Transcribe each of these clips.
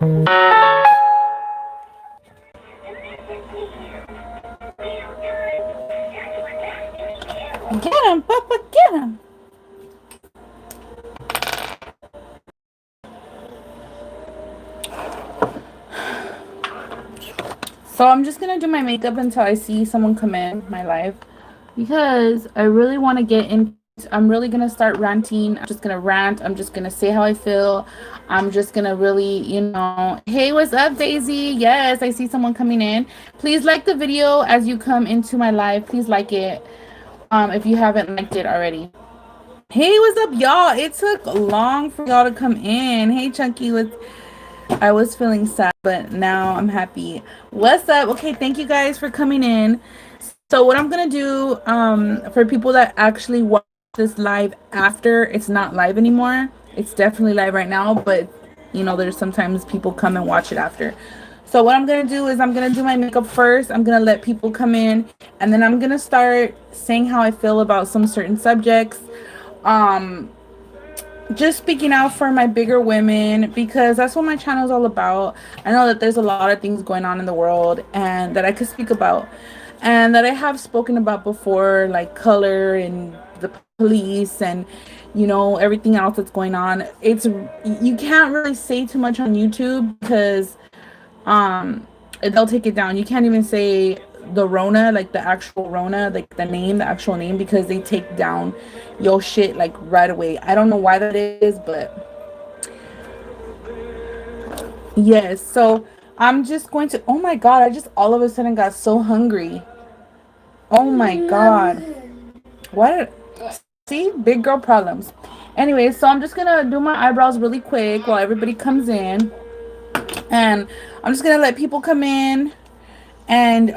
Get him, Papa, get him. So I'm just gonna do my makeup until I see someone come in my live because I really want to get in. I'm really gonna start ranting. I'm just gonna rant. I'm just gonna say how I feel. I'm just gonna really, hey, what's up, Daisy? Yes, I see someone coming in. Please like the video as you come into my live. Please like it. If you haven't liked it already. Hey, what's up, y'all? It took long for y'all to come in. Hey, Chunky, I was feeling sad, but now I'm happy. What's up? Okay, thank you guys for coming in. So what I'm gonna do, for people that actually watch this live after it's not live anymore, it's definitely live right now, but there's sometimes people come and watch it after. So what I'm gonna do is I'm gonna do my makeup first. I'm gonna let people come in, and then I'm gonna start saying how I feel about some certain subjects. Um, just speaking out for my bigger women because that's what my channel is all about. I know that there's a lot of things going on in the world and that I could speak about and that I have spoken about before, like color and the police and everything else that's going on. It's You can't really say too much on YouTube because they'll take it down. You can't even say the Rona, like the actual Rona, like the actual name, because they take down your shit like right away. I don't know why that is, but yes. So I'm just going to. Oh my god! I just all of a sudden got so hungry. Oh my god! What? See, big girl problems. Anyway, so I'm just gonna do my eyebrows really quick while everybody comes in, and I'm just gonna let people come in, and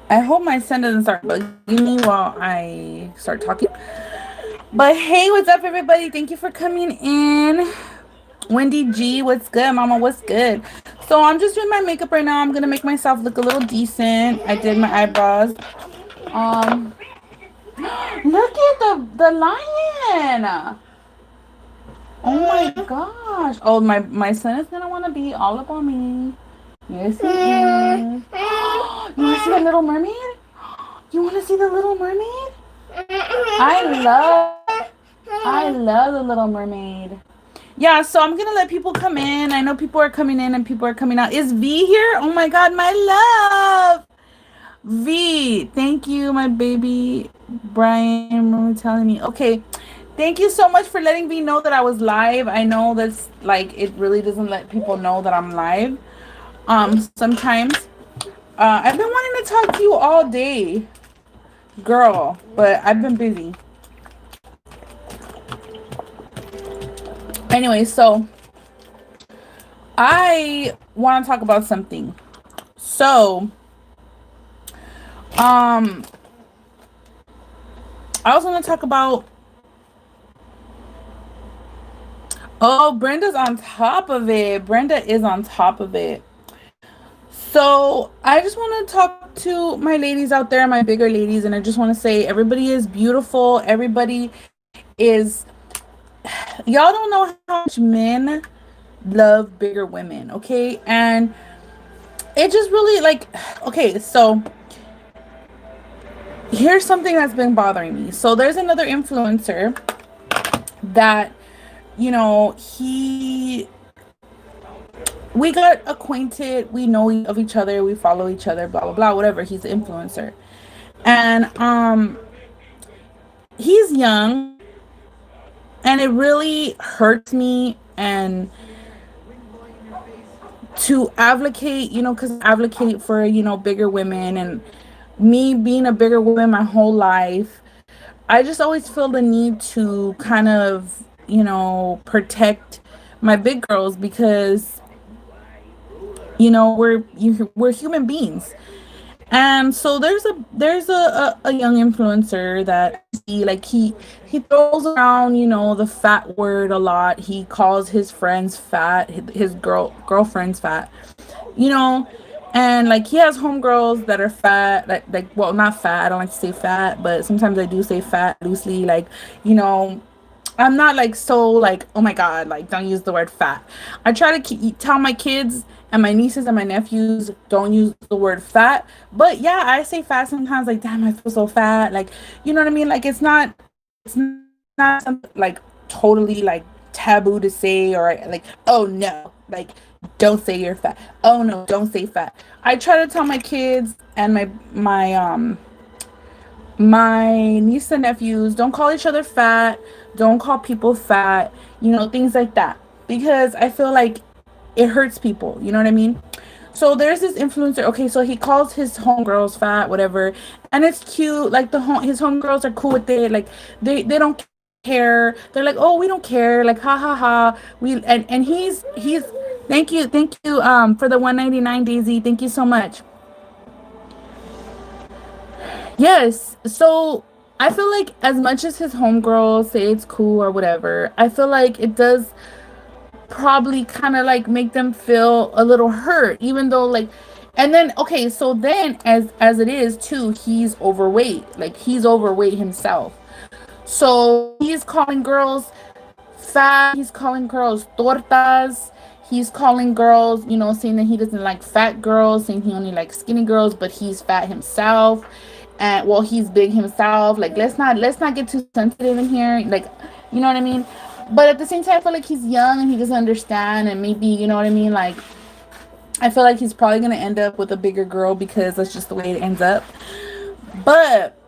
I hope my son doesn't start bugging me while I start talking. But hey, what's up, everybody? Thank you for coming in. Wendy G, what's good? Mama, what's good? So I'm just doing my makeup right now. I'm gonna make myself look a little decent. I did my eyebrows. Um, Look at the lion. Oh my gosh. Oh, my son is gonna want to be all up on me. Yes, he is. You want to see the Little Mermaid? You want to see the Little Mermaid? I love the Little Mermaid. Yeah, so I'm gonna let people come in. I know people are coming in and people are coming out. Is V here? Oh my god, my love. V, thank you, my baby. Brian telling me. Okay. Thank you so much for letting me know that I was live. I know that's like it really doesn't let people know that I'm live. Sometimes. I've been wanting to talk to you all day, girl, but I've been busy. Anyway, so I want to talk about something. So, I was going to talk about. Oh, Brenda's on top of it. Brenda is on top of it. So I just want to talk to my ladies out there, my bigger ladies, and I just want to say everybody is beautiful. Everybody is. Y'all don't know how much men love bigger women, okay? And it just really like, okay, so here's something that's been bothering me. So there's another influencer that, we got acquainted, we know of each other, we follow each other, blah blah blah, whatever. He's an influencer, and he's young, and it really hurts me and to advocate, because advocate for bigger women, and me being a bigger woman my whole life, I just always feel the need to kind of protect my big girls because we're human beings. And so there's a young influencer that I see, like he throws around, the fat word a lot. He calls his friends fat, his girlfriends fat, you know, and like he has homegirls that are fat, like well, not fat. I don't like to say fat, but sometimes I do say fat loosely, like, you know, I'm not like so like, oh my god, like don't use the word fat. I try to tell my kids and my nieces and my nephews don't use the word fat. But yeah, I say fat sometimes. Like, damn, I feel so fat. Like, you know what I mean? Like, it's not something like totally like taboo to say, or like, oh no, like don't say you're fat. Oh no, don't say fat. I try to tell my kids and my niece and nephews, don't call each other fat, don't call people fat, things like that, because I feel like it hurts people, you know what I mean? So there's this influencer. Okay, so he calls his homegirls fat, whatever, and it's cute. Like his homegirls are cool with it. Like they don't care. They're like, oh, we don't care. Like, ha ha ha. And he's thank you for the 199, Daisy. Thank you so much. Yes. So I feel like as much as his homegirls say it's cool or whatever, I feel like it does probably kind of like make them feel a little hurt, even though like, and then okay, so then as it is too, he's overweight. Like he's overweight himself. So he's calling girls fat. He's calling girls tortas. He's calling girls, saying that he doesn't like fat girls, saying he only likes skinny girls, but he's fat himself. And well, he's big himself. Like let's not get too sensitive in here. Like, you know what I mean? But at the same time, I feel like he's young and he doesn't understand, and maybe, you know what I mean? Like, I feel like he's probably gonna end up with a bigger girl because that's just the way it ends up. But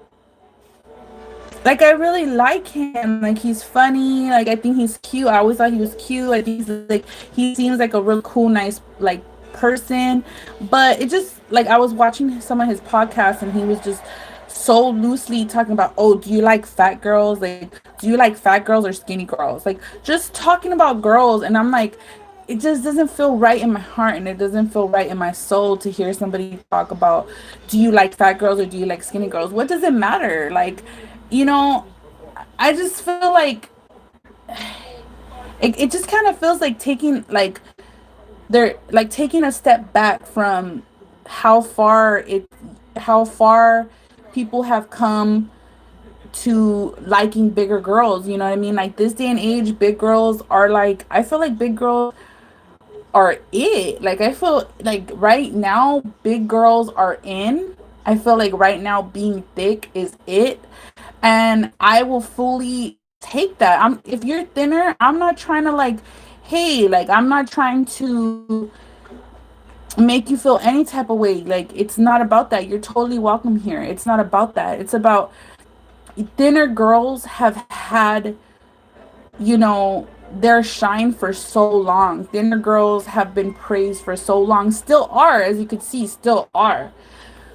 like I really like him. Like he's funny. Like I think he's cute. I always thought he was cute. I think he's like he seems like a real cool, nice like person. But it just like I was watching some of his podcasts and he was just so loosely talking about, oh, do you like fat girls? Like, do you like fat girls or skinny girls? Like just talking about girls, and I'm like, it just doesn't feel right in my heart, and it doesn't feel right in my soul to hear somebody talk about, do you like fat girls or do you like skinny girls? What does it matter? Like, you know, I just feel like it just kind of feels like taking like they're like taking a step back from how far it how far people have come to liking bigger girls, you know what I mean? Like this day and age, big girls are like, I feel like big girls are it. Like I feel like right now big girls are in. I feel like right now being thick is it. And I will fully take that. I'm If you're thinner, I'm not trying to like, hey, like I'm not trying to make you feel any type of way. Like it's not about that. You're totally welcome here. It's not about that. It's about thinner girls have had, their shine for so long. Thinner girls have been praised for so long, still are, as you could see, still are.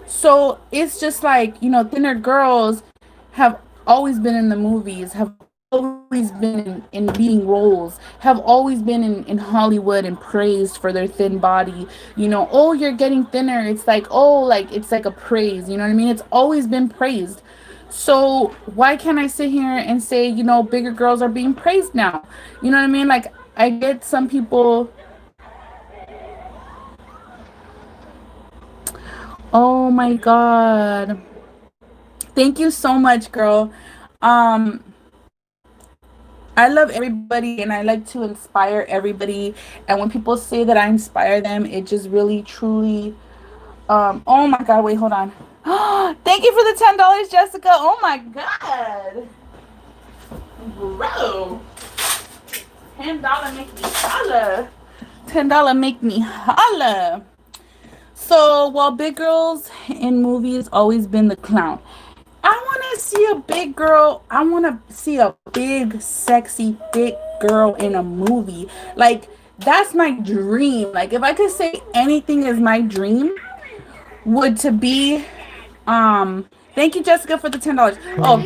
So it's just like, thinner girls have always been in the movies, have always been in leading roles, have always been in Hollywood and praised for their thin body. Oh, you're getting thinner. It's like, oh, like it's like a praise. You know what I mean? It's always been praised. So why can't I sit here and say, bigger girls are being praised now? You know what I mean? Like I get some people. Oh my God. Thank you so much, girl. Um, I love everybody and I like to inspire everybody. And when people say that I inspire them, it just really truly oh my God, wait, hold on. Thank you for the $10, Jessica. Oh my God. Bro. $10 make me holla. $10 make me holla. So while big girls in movies always been the clown, I want to see a big girl. I want to see a big, sexy, thick girl in a movie. Like, that's my dream. Like, if I could say anything is my dream, would to be, thank you, Jessica, for the $10. Oh,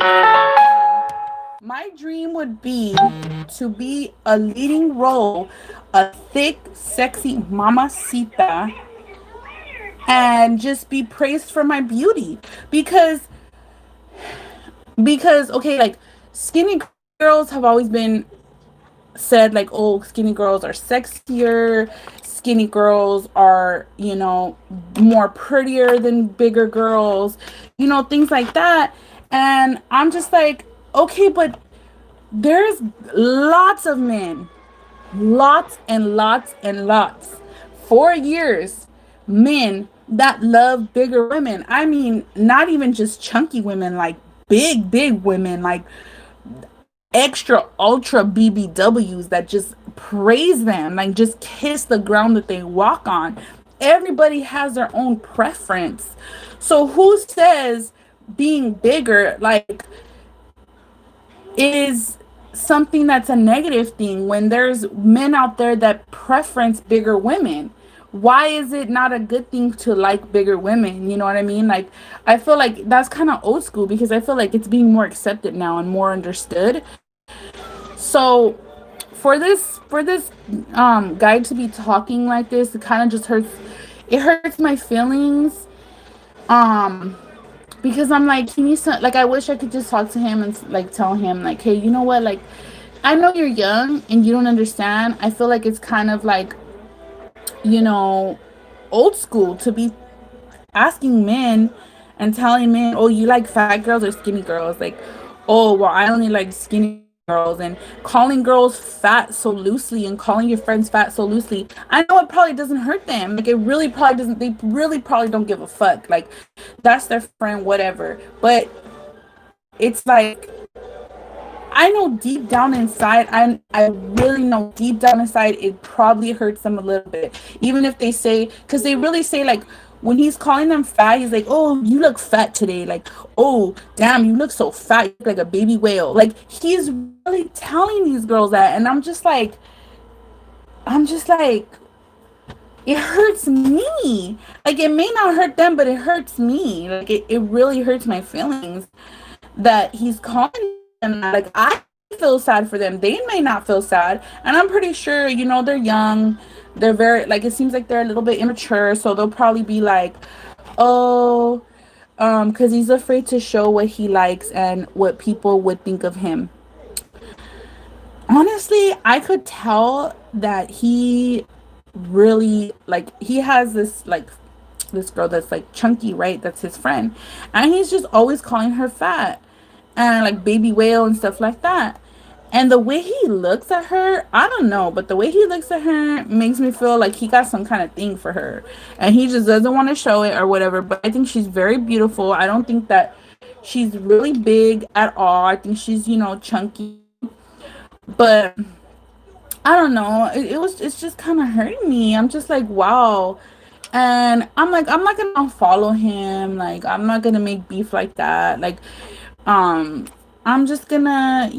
my dream would be to be a leading role, a thick, sexy mamacita and just be praised for my beauty. because okay, like, skinny girls have always been said, like, oh, skinny girls are sexier, skinny girls are, more prettier than bigger girls, things like that. And I'm just like, okay, but there's lots of men, lots and lots and lots, for years, men that love bigger women. I mean, not even just chunky women, like big women, like extra ultra BBWs that just praise them, like just kiss the ground that they walk on. Everybody has their own preference. So who says being bigger, like, is something that's a negative thing when there's men out there that preference bigger women? Why is it not a good thing to like bigger women? You know what I mean? Like, I feel like that's kind of old school, because I feel like it's being more accepted now and more understood. So for this guy to be talking like this, it kind of just hurts. It hurts my feelings. Um, because I'm like, he needs to, like, I wish I could just talk to him and like tell him, like, hey, you know what, like, I know you're young and you don't understand. I feel like it's kind of like, you know old school to be asking men and telling men, oh, you like fat girls or skinny girls? Like, oh, well, I only like skinny girls, and calling girls fat so loosely and calling your friends fat so loosely. I know it probably doesn't hurt them. Like, it really probably doesn't. They really probably don't give a fuck. Like, that's their friend, whatever. But it's like, I know deep down inside, I really know deep down inside, it probably hurts them a little bit. Even if they say, because they really say, like, when he's calling them fat, he's like, oh, you look fat today. Like, oh, damn, you look so fat. You look like a baby whale. Like, he's really telling these girls that. And I'm just like, it hurts me. Like, it may not hurt them, but it hurts me. Like, it really hurts my feelings that he's calling them that. Like, I feel sad for them. They may not feel sad. And I'm pretty sure, they're young. They're very, like, it seems like they're a little bit immature. So they'll probably be like, oh, because he's afraid to show what he likes and what people would think of him. Honestly, I could tell that he really, like, he has this, like, this girl that's like chunky, right? That's his friend. And he's just always calling her fat and like baby whale and stuff like that. And the way he looks at her, I don't know, but the way he looks at her makes me feel like he got some kind of thing for her. And he just doesn't want to show it or whatever. But I think she's very beautiful. I don't think that she's really big at all. I think she's, chunky. But I don't know. It's just kind of hurting me. I'm just like, wow. And I'm like, I'm not gonna follow him. Like, I'm not gonna make beef like that. Like, um, I'm just gonna,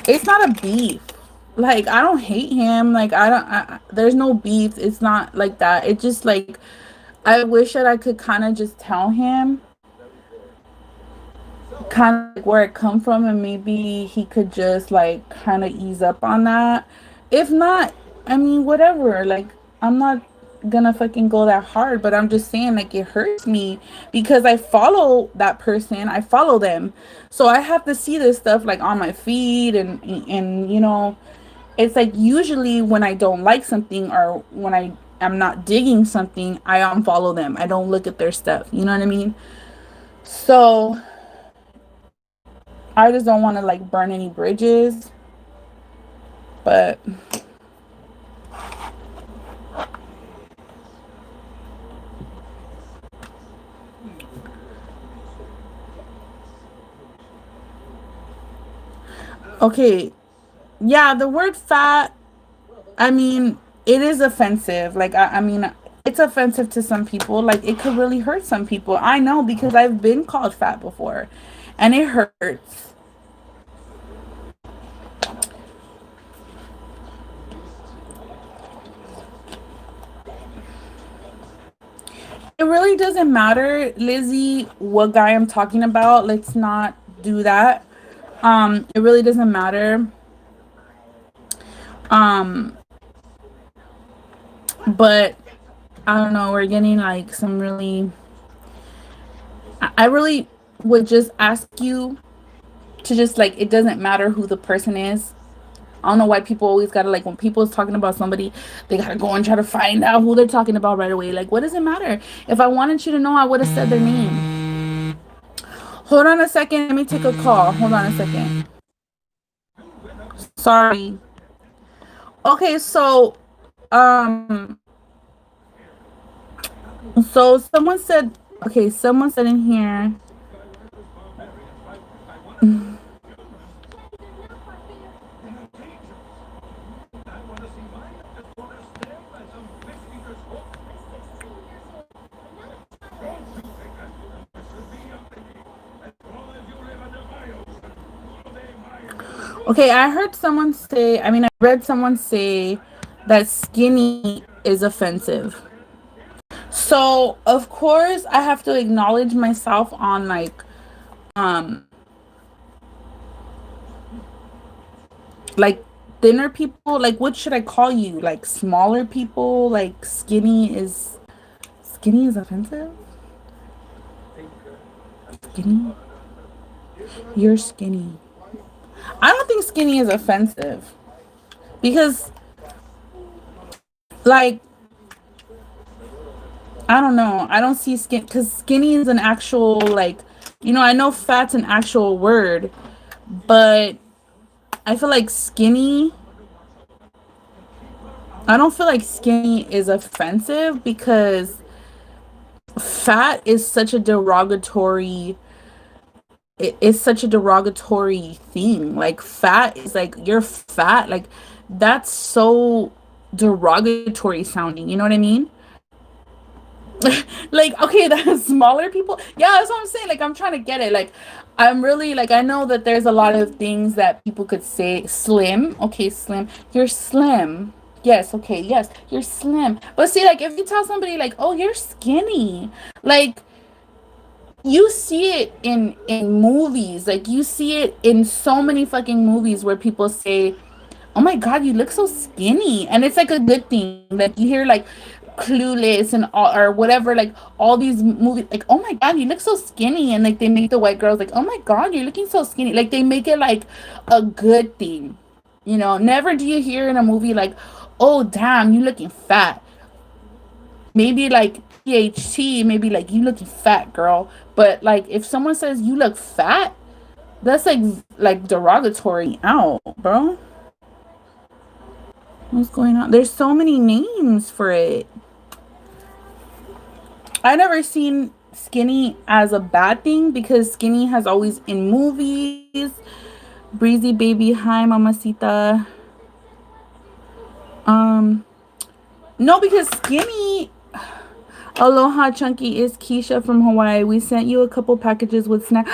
it's not a beef. Like, I don't hate him. Like, I don't, there's no beef. It's not like that. It just, like, I wish that I could kind of just tell him kind of like where it come from, and maybe he could just like kind of ease up on that. If not, I mean, whatever. Like, I'm not gonna fucking go that hard, but I'm just saying, like, it hurts me because I follow that person. I follow them. So I have to see this stuff like on my feed, and it's like, usually when I don't like something or when I am not digging something, I unfollow them. I don't look at their stuff. You know what I mean? So I just don't want to like burn any bridges. But okay, yeah, the word fat, I mean, it is offensive. Like, I mean, it's offensive to some people. Like, it could really hurt some people. I know, because I've been called fat before, and it hurts. It really doesn't matter, Lizzie, what guy I'm talking about. Let's not do that. It really doesn't matter. Um, But I don't know, we're getting like some really, I really would just ask you to just like, it doesn't matter who the person is. I don't know why people always gotta like when people is talking about somebody, they gotta go and try to find out who they're talking about right away. Like, what does it matter? If I wanted you to know, I would have said their name. Hold on a second. Let me take a call. Hold on a second. Sorry. Okay, um, so someone said, okay, someone said in here. Okay, I heard someone say, I mean, I read someone say that skinny is offensive. So, of course, I have to acknowledge myself on um, like thinner people. Like, what should I call you? Like, smaller people? Like, skinny is offensive? Skinny? You're skinny. I don't think skinny is offensive because, like, I don't know. I don't see skin because skinny is an actual like, I know fat's an actual word, but I feel like skinny. I don't feel like skinny is offensive because fat is such a derogatory. It's such a derogatory thing. Like fat is like you're fat. Like that's so derogatory sounding. You know what I mean? Like okay, the smaller people, yeah, that's what I'm saying. Like I'm trying to get it. Like I'm really like I know that there's a lot of things that people could say. Slim, okay, slim, you're slim. Yes, okay, yes, you're slim. But see, like if you tell somebody like, oh, you're skinny, like you see it in movies, like you see it in so many fucking movies where people say, oh my god, you look so skinny, and it's like a good thing. Like you hear like Clueless and all, or whatever, like all these movies, like oh my god, you look so skinny, and like they make the white girls like oh my god, you're looking so skinny, like they make it like a good thing. Never do you hear in a movie like, oh damn, you looking fat. Maybe like THT, maybe like you looking fat, girl. But like if someone says you look fat, that's like derogatory out, bro. What's going on? There's so many names for it. I never seen skinny as a bad thing because skinny has always in movies. Breezy baby, hi mamacita. Um, no, because skinny. Aloha Chunky is Keisha from Hawaii. We sent you a couple packages with snack.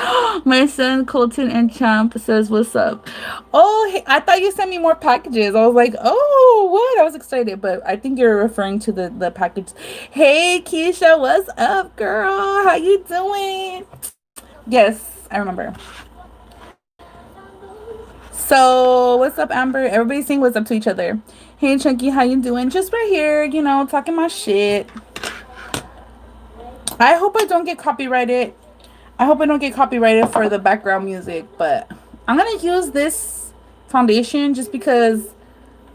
My son Colton and Champ says what's up. Oh, hey, I thought you sent me more packages. I was like, oh, what? I was excited, but I think you're referring to the package. Hey Keisha, what's up, girl? How you doing? Yes, I remember. So what's up, Amber? Everybody saying what's up to each other. Hey Chunky, how you doing? Just right here, talking my shit. I hope I don't get copyrighted. I hope I don't get copyrighted for the background music, but I'm gonna use this foundation just because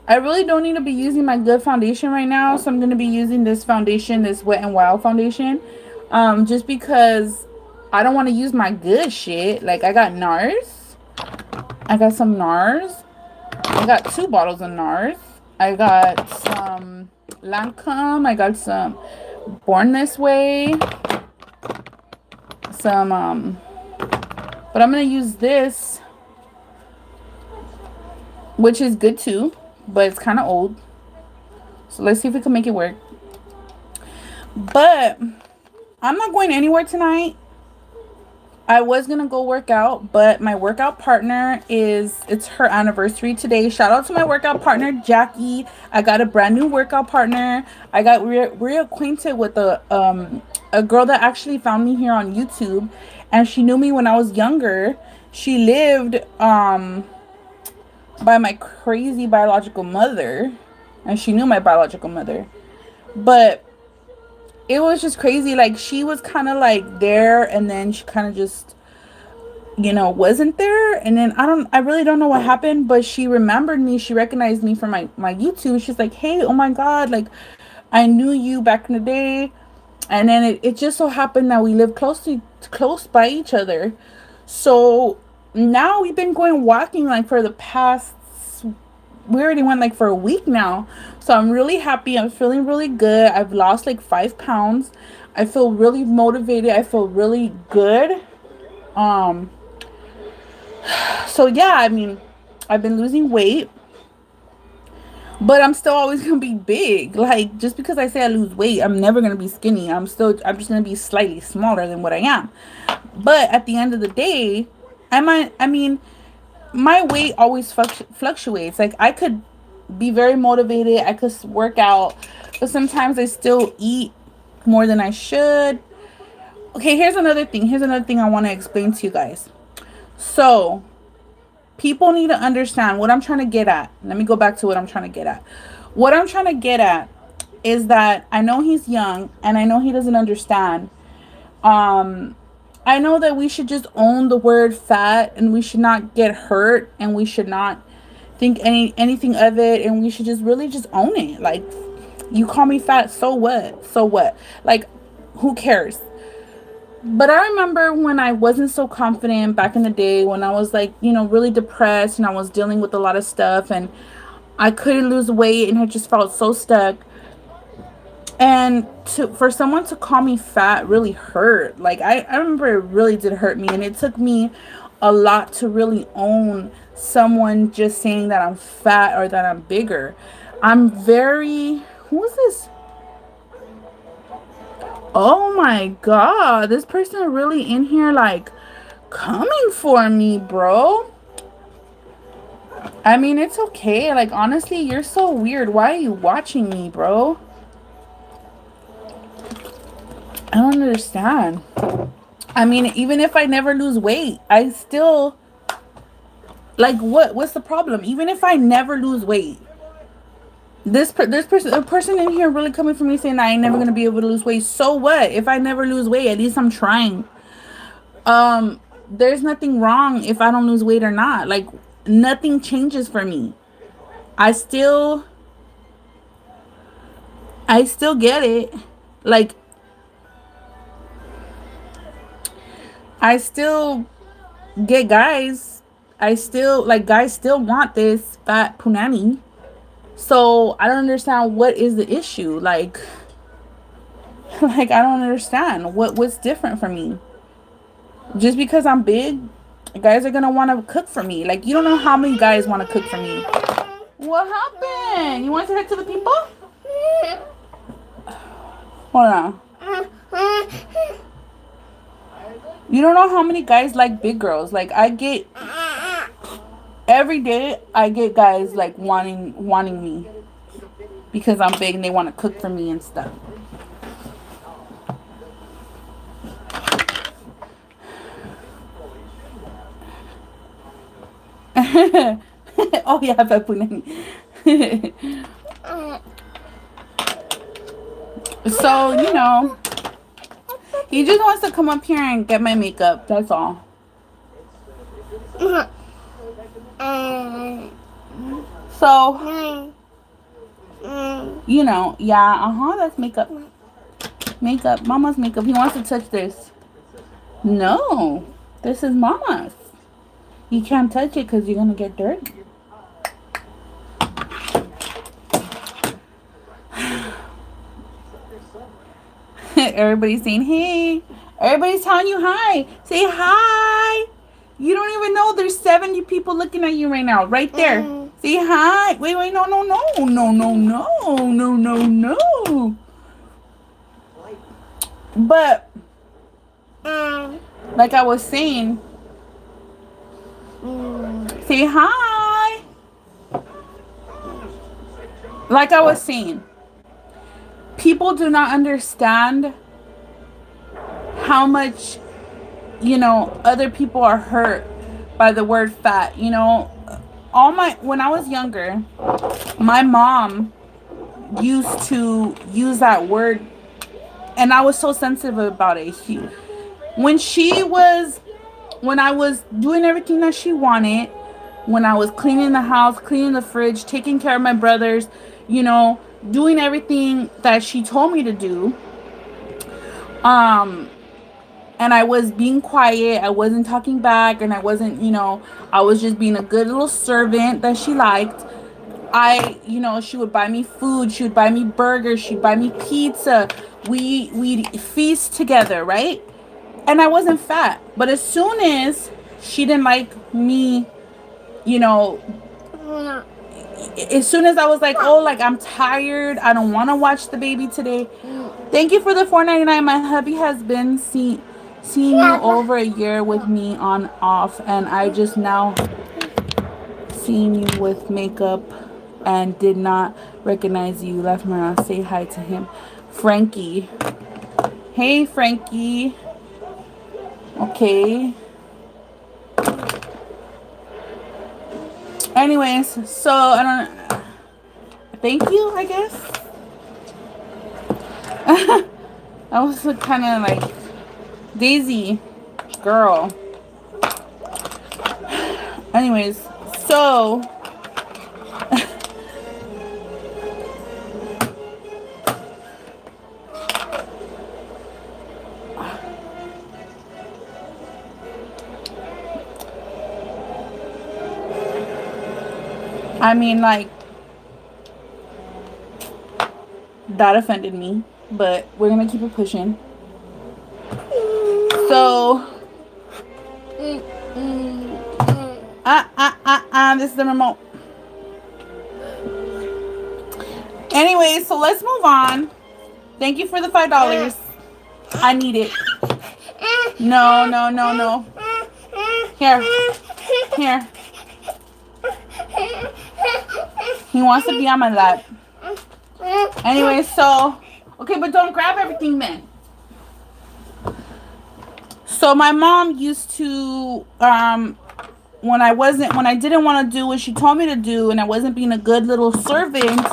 I really don't need to be using my good foundation right now. So I'm gonna be using this foundation, this Wet n Wild foundation, just because I don't want to use my good shit. Like I got NARS, I got some NARS, I got 2 bottles of NARS, I got some Lancome, I got some Born This Way, some but I'm gonna use this, which is good too, but it's kind of old, so let's see if we can make it work. But I'm not going anywhere tonight. I was gonna go work out, but my workout partner it's her anniversary today. Shout out to my workout partner Jackie. I got a brand new workout partner. I got reacquainted with a girl that actually found me here on YouTube, and she knew me when I was younger. She lived by my crazy biological mother, and she knew my biological mother. But it was just crazy. Like, she was kind of like there, and then she kind of just, wasn't there. And then I really don't know what happened, but she remembered me. She recognized me from my YouTube. She's like, hey, oh my God, like, I knew you back in the day. And then it just so happened that we live close by each other. So now we've been going walking like for the past, we already went like for a week now. So I'm really happy. I'm feeling really good. I've lost like 5 pounds. I feel really motivated. I feel really good. Um, so yeah, I mean, I've been losing weight, but I'm still always gonna be big. Like, just because I say I lose weight, I'm never gonna be skinny. I'm just gonna be slightly smaller than what I am. But at the end of the day, I mean, my weight always fluctuates. Like, I could be very motivated, I could work out, but sometimes I still eat more than I should. Okay, here's another thing I want to explain to you guys. So people need to understand what I'm trying to get at. Let me go back to what I'm trying to get at. What I'm trying to get at is that I know he's young, and I know he doesn't understand. um I know that we should just own the word fat, and we should not get hurt, and we should not think anything of it, and we should just really just own it. Like, you call me fat, so what? So what? Like, who cares? But I remember when I wasn't so confident back in the day, when I was like, really depressed, and I was dealing with a lot of stuff, and I couldn't lose weight, and I just felt so stuck. And for someone to call me fat really hurt. Like, I remember it really did hurt me, and it took me a lot to really own someone just saying that I'm fat or that I'm bigger. I'm very, who is this? Oh my God, this person really in here like coming for me, bro. I mean, it's okay. Like, honestly, you're so weird. Why are you watching me, bro? I don't understand. I mean, even if I never lose weight, I still, like, what's the problem? Even if I never lose weight, this person, a person in here really coming for me saying I ain't never gonna be able to lose weight. So what? If I never lose weight, at least I'm trying. There's nothing wrong if I don't lose weight or not. Like, nothing changes for me. I still I still get it. Like, I still get guys. I still, like, guys still want this fat punani. So I don't understand what is the issue. Like, like, I don't understand what's different for me. Just because I'm big, guys are gonna want to cook for me. Like, you don't know how many guys want to cook for me. What happened? You want to head to the people? Hold on. You don't know how many guys like big girls. Like, I get every day. I get guys like wanting me because I'm big and they want to cook for me and stuff. Oh yeah, Papunani. So, he just wants to come up here and get my makeup. That's all. So, yeah, that's makeup. Makeup, mama's makeup. He wants to touch this. No, this is mama's. You can't touch it because you're going to get dirty. Everybody's saying, hey. Everybody's telling you hi. Say hi. You don't even know there's 70 people looking at you right now. Right there. Say hi. Wait, no. No. But, like I was saying, say hi. Like I was saying, people do not understand how much, other people are hurt by the word fat. When I was younger, my mom used to use that word, and I was so sensitive about it. When she was, when I was doing everything that she wanted, when I was cleaning the house, cleaning the fridge, taking care of my brothers, you know, doing everything that she told me to do, um, and I was being quiet, I wasn't talking back, and I wasn't, I was just being a good little servant that she liked. She would buy me food, she would buy me burgers, she'd buy me pizza. We'd feast together, right? And I wasn't fat. But as soon as she didn't like me, you know, as soon as I was like, oh, like I'm tired, I don't want to watch the baby today. Thank you for the $4.99. My hubby has been seeing you over a year with me on off, and I just now seen you with makeup and did not recognize you. Left my house. Say hi to him. Frankie. Hey, Frankie. Okay. Anyways, so I don't. Thank you, I guess. I was kind of like Daisy, girl. Anyways, so I mean, like, that offended me, but we're gonna keep it pushing. So, this is the remote. Anyway, so let's move on. Thank you for the $5. I need it. No, no, no, no. Here. Here. He wants to be on my lap. Anyway, so, okay, but don't grab everything then. So my mom used to, when I didn't want to do what she told me to do, and I wasn't being a good little servant,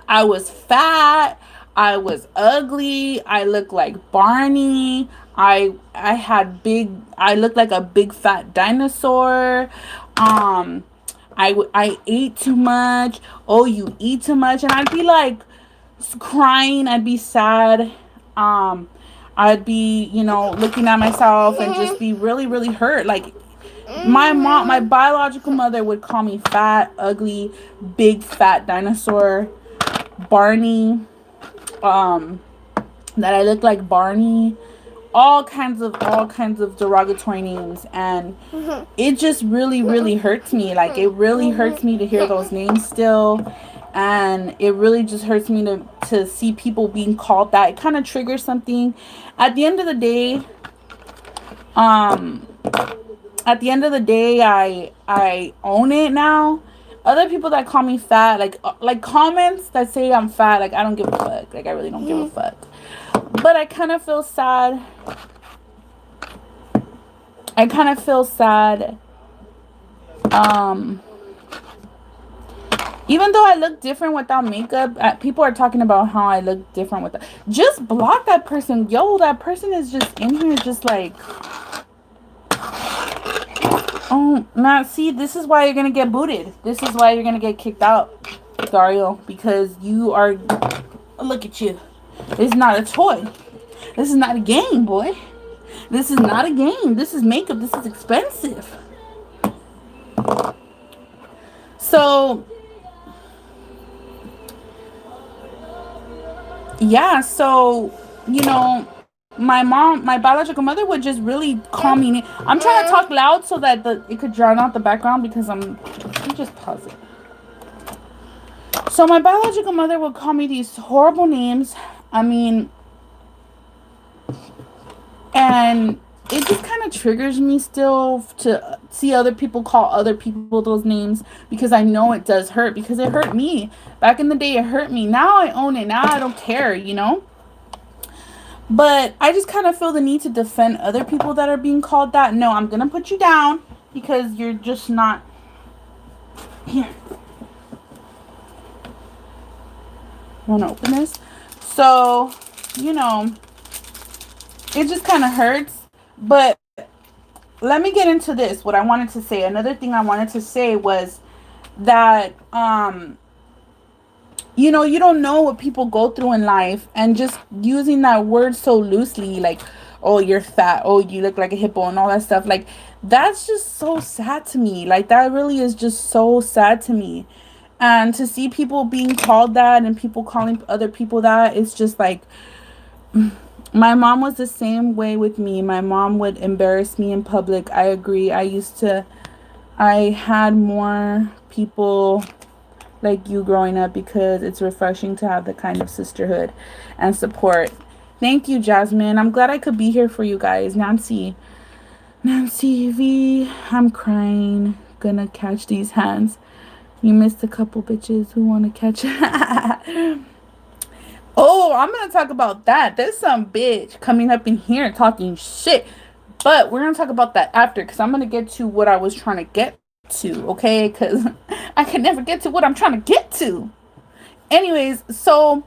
I was fat, I was ugly, I looked like Barney, I looked like a big fat dinosaur. I ate too much. Oh, you eat too much. And I'd be like crying. I'd be sad. I'd be, looking at myself and just be really, really hurt. Like, my biological mother would call me fat, ugly, big fat dinosaur, Barney, that I look like Barney, all kinds of derogatory names, and it just really, really hurts me. Like, it really hurts me to hear those names still, and it really just hurts me to see people being called that. It kind of triggers something. At the end of the day, I own it now. Other people that call me fat, like comments that say I'm fat, like, I don't give a fuck. Like, I really don't give a fuck. But I kind of feel sad. Even though I look different without makeup, people are talking about how I look different with just block that person. Yo, that person is just in here just like, oh, now see, this is why you're gonna get booted. This is why you're gonna get kicked out, Dario, because you are, look at you. It's not a toy. This is not a game, boy. This is not a game. This is makeup. This is expensive. So, yeah, so, my biological mother would just really call me. I'm trying to talk loud so that it could drown out the background because let me just pause it. So my biological mother would call me these horrible names. I mean, and it just kind of triggers me still to see other people call other people those names, because I know it does hurt, because it hurt me. Back in the day, it hurt me. Now I own it. Now I don't care, But I just kind of feel the need to defend other people that are being called that. No, I'm going to put you down because you're just not here. want to open this. So, you know, it just kind of hurts. But let me get into this. What I wanted to say. Another thing I wanted to say was that you don't know what people go through in life, and just using that word so loosely, like, oh, you're fat, oh, you look like a hippo, and all that stuff, like, that's just so sad to me. Like, that really is just so sad to me. And to see people being called that and people calling other people that, it's just like, my mom was the same way with me. My mom would embarrass me in public. I agree. I had more people like you growing up, because it's refreshing to have the kind of sisterhood and support. Thank you, Jasmine. I'm glad I could be here for you guys. Nancy V, I'm crying. Gonna catch these hands. You missed a couple bitches who want to catch. Oh, I'm gonna talk about that. There's some bitch coming up in here talking shit. But we're gonna talk about that after, because I'm gonna get to what I was trying to get to, okay? Because I can never get to what I'm trying to get to. Anyways, so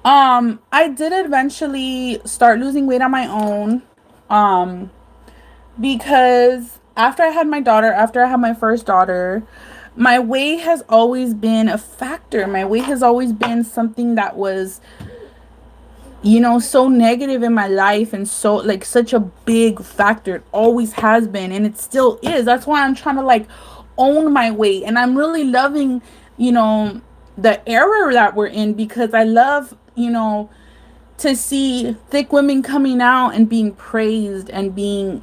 I did eventually start losing weight on my own. Um, because after I had my first daughter, my weight has always been a factor. My weight has always been something that was, so negative in my life, and so, like, such a big factor. It always has been, and it still is. That's why I'm trying to, like, own my weight, and I'm really loving, the era that we're in, because I love, to see thick women coming out and being praised, and being,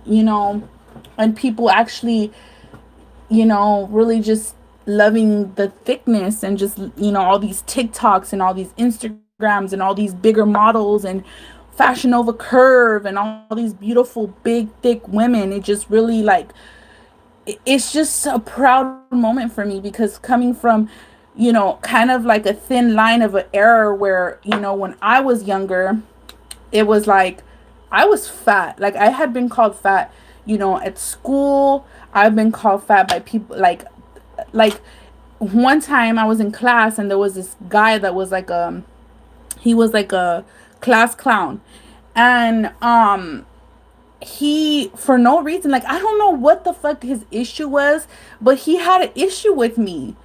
and people actually, really just loving the thickness, and just, all these TikToks and all these Instagrams and all these bigger models and Fashion Nova Curve and all these beautiful big thick women. It just really, like, it's just a proud moment for me, because coming from, kind of like a thin line of an era where, when I was younger, it was like I was fat. Like, I had been called fat, at school. I've been called fat by people, like one time I was in class, and there was this guy that was like he was like a class clown. And he, for no reason, like, I don't know what the fuck his issue was, but he had an issue with me,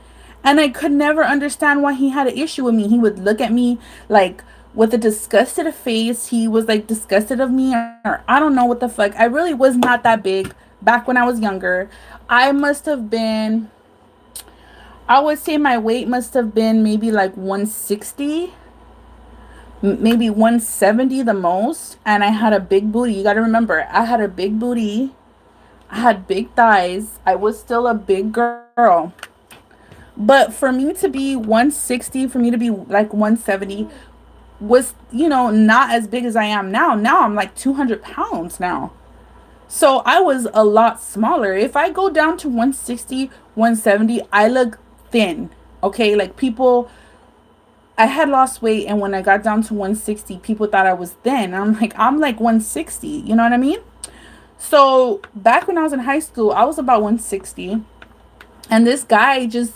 and I could never understand why he had an issue with me. He would look at me like with a disgusted face. He was like disgusted of me, or I don't know what the fuck. I really was not that big back when I was younger. I must have been, I would say my weight must have been maybe like 160, maybe 170 the most. And I had a big booty. You got to remember, I had a big booty. I had big thighs. I was still a big girl. But for me to be 160, for me to be like 170 was, not as big as I am now. Now I'm like 200 pounds now. So I was a lot smaller. If I go down to 160, 170, I look thin. Okay, like, people, I had lost weight, and when I got down to 160, people thought I was thin. I'm like 160, you know what I mean? So back when I was in high school, I was about 160, and this guy just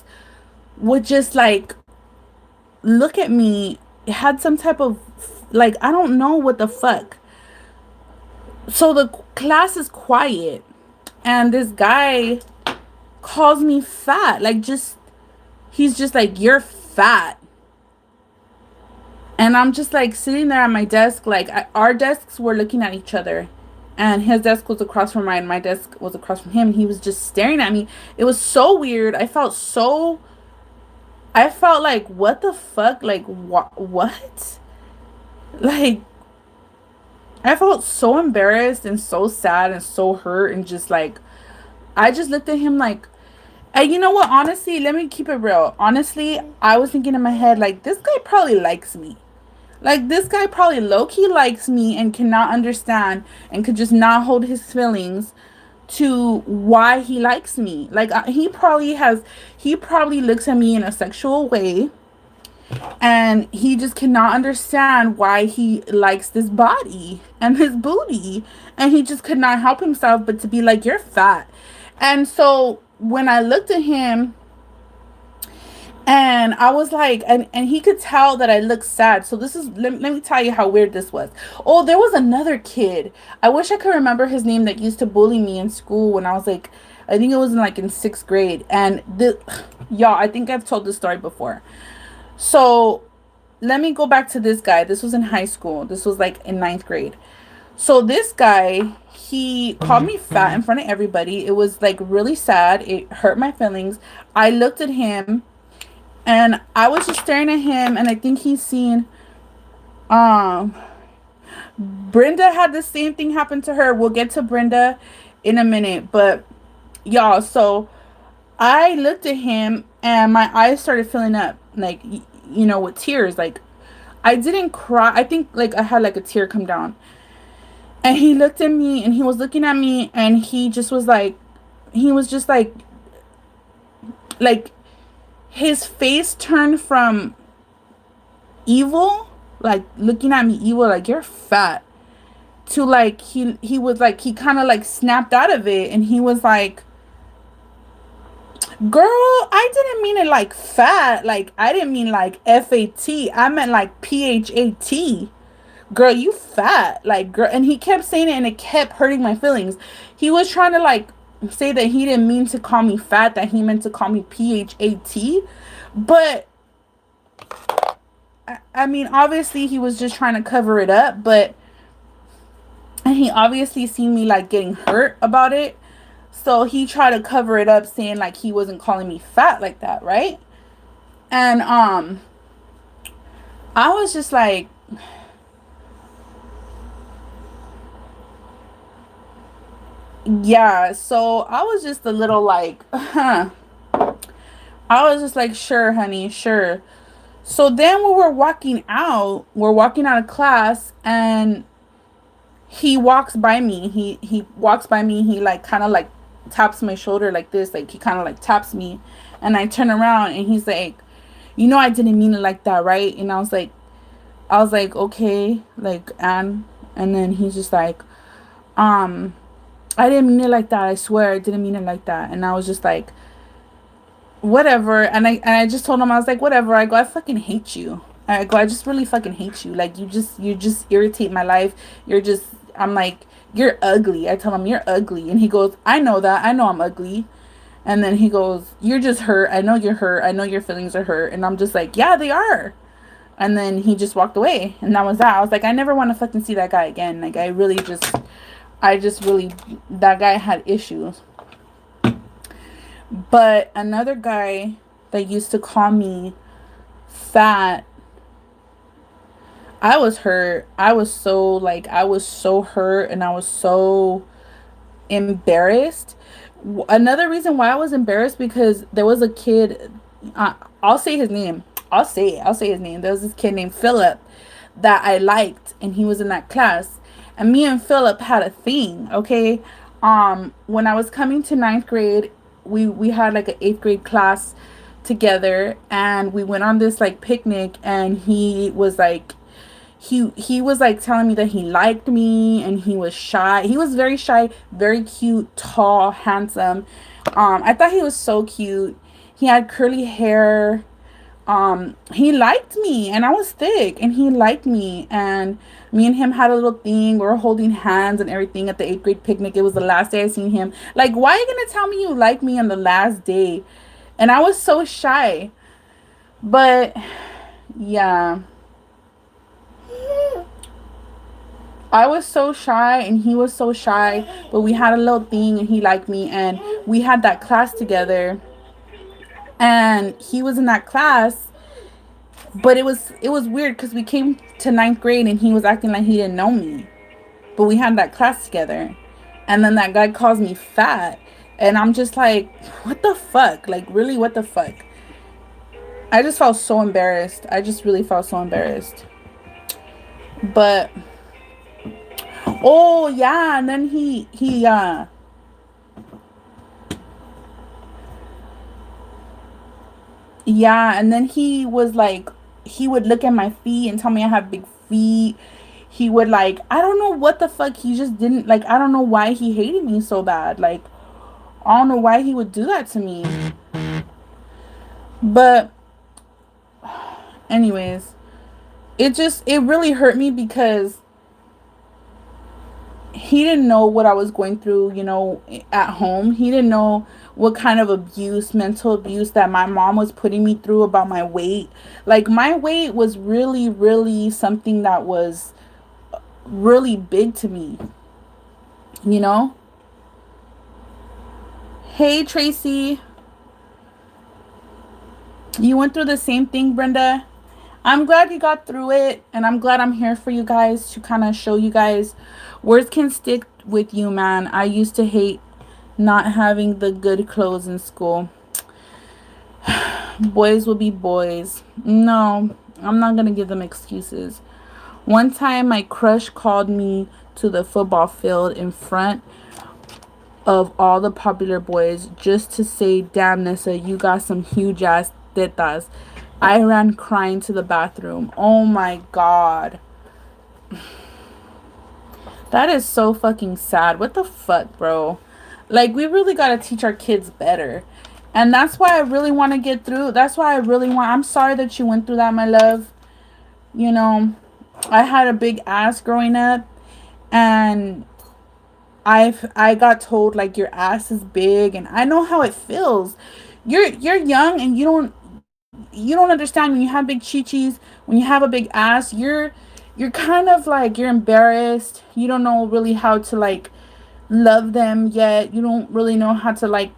would just, like, look at me, had some type of, like, I don't know what the fuck. So the class is quiet, and this guy calls me fat. Like, just, he's just like, you're fat. And I'm just like sitting there at my desk, like, our desks were looking at each other, and his desk was across from mine, my desk was across from him. He was just staring at me. It was so weird. I felt like, what the fuck? Like, what? Like, I felt so embarrassed and so sad and so hurt, and just like, I just looked at him like, and you know what? Honestly, let me keep it real. Honestly, I was thinking in my head, like, this guy probably likes me. Like, this guy probably low-key likes me, and cannot understand, and could just not hold his feelings to why he likes me. Like, he probably looks at me in a sexual way, and he just cannot understand why he likes this body and his booty, and he just could not help himself but to be like, you're fat. And so when I looked at him, And I was like, and he could tell that I looked sad. So this is, let me tell you how weird this was. Oh, there was another kid. I wish I could remember his name that used to bully me in school when I was like, I think it was in like in sixth grade. And y'all, I think I've told this story before. So let me go back to this guy. This was in high school. This was like in ninth grade. So this guy, he called me fat in front of everybody. It was like really sad. It hurt my feelings. I looked at him and I was just staring at him, and I think he's seen um Brenda had the same thing happen to her. We'll get to Brenda in a minute, but y'all, so I looked at him and my eyes started filling up like with tears. Like I didn't cry. I think like I had like a tear come down. And he looked at me and he was looking at me and he just was like he was just like his face turned from evil, like looking at me evil, like you're fat, to like he was like he kind of like snapped out of it and he was like, "Girl, I didn't mean it like fat. Like I didn't mean like FAT. I meant like PHAT. Girl, you fat." Like girl, and he kept saying it and it kept hurting my feelings. He was trying to like say that he didn't mean to call me fat, that he meant to call me PHAT. But I mean, obviously he was just trying to cover it up, but and he obviously seen me like getting hurt about it. So he tried to cover it up saying like he wasn't calling me fat like that, right? And I was just like, yeah, so I was just a little like, huh. I was just like, sure, honey, sure. So then when we're walking out of class and he walks by me. He walks by me. He like kind of like taps my shoulder like this. Like he kind of like taps me, and I turn around and he's like, I didn't mean it like that, right? And I was like, okay, like and then he's just like, um, I didn't mean it like that. I swear, I didn't mean it like that. And I was just like, whatever. And I just told him, I was like, whatever. I go, I fucking hate you. I go, I just really fucking hate you. Like you just irritate my life. You're just I'm like, you're ugly. I tell him you're ugly. And he goes, I know that. I know I'm ugly. And then he goes, you're just hurt. I know you're hurt. I know your feelings are hurt. And I'm just like, yeah, they are. And then he just walked away. And that was that. I was like, I never want to fucking see that guy again. Like I just really that guy had issues. But another guy that used to call me fat, I was hurt. I was so hurt and I was so embarrassed. Another reason why I was embarrassed because there was a kid, I'll say his name. I'll say his name. There was this kid named Philip that I liked and he was in that class. And me and Philip had a thing, okay? When I was coming to ninth grade, we had like an eighth grade class together and we went on this like picnic and he was like telling me that he liked me and he was shy. He was very shy, very cute, tall, handsome. I thought he was so cute. He had curly hair. He liked me and I was thick and he liked me and me and him had a little thing. We were holding hands and everything at the eighth grade picnic. It was the last day I seen him. Like, why are you gonna tell me you like me on the last day? And I was so shy. But yeah. I was so shy and he was so shy, but we had a little thing and he liked me and we had that class together. And he was in that class, but it was weird because we came to ninth grade and he was acting like he didn't know me. But we had that class together. And then that guy calls me fat. And I'm just like, what the fuck? Like, really, what the fuck? I just felt so embarrassed. I just really felt so embarrassed. But oh yeah, and then yeah, and then he was like he would look at my feet and tell me I have big feet. He would like I don't know what the fuck, he just didn't like I don't know why he hated me so bad. Like I don't know why he would do that to me. But Anyways, it really hurt me because he didn't know what I was going through, at home. He didn't know what kind of abuse, mental abuse that my mom was putting me through about my weight. Like my weight was really, really something that was really big to me, you know? Hey Tracy, you went through the same thing, Brenda. I'm glad you got through it, and I'm glad I'm here for you guys to kind of show you guys words can stick with you, man. I used to hate not having the good clothes in school. Boys will be boys. No, I'm not gonna give them excuses. One time, my crush called me to the football field in front of all the popular boys just to say, "Damn, Nessa, you got some huge ass tetas." I ran crying to the bathroom. Oh my god. That is so fucking sad. What the fuck, bro? Like, we really gotta teach our kids better. And that's why I really want to get through. That's why I really want. I'm sorry that you went through that, my love. You know, I had a big ass growing up, and I got told like your ass is big, and I know how it feels. You're young and you don't understand when you have big chichis, when you have a big ass, you're kind of like you're embarrassed. You don't know really how to like love them yet. You don't really know how to like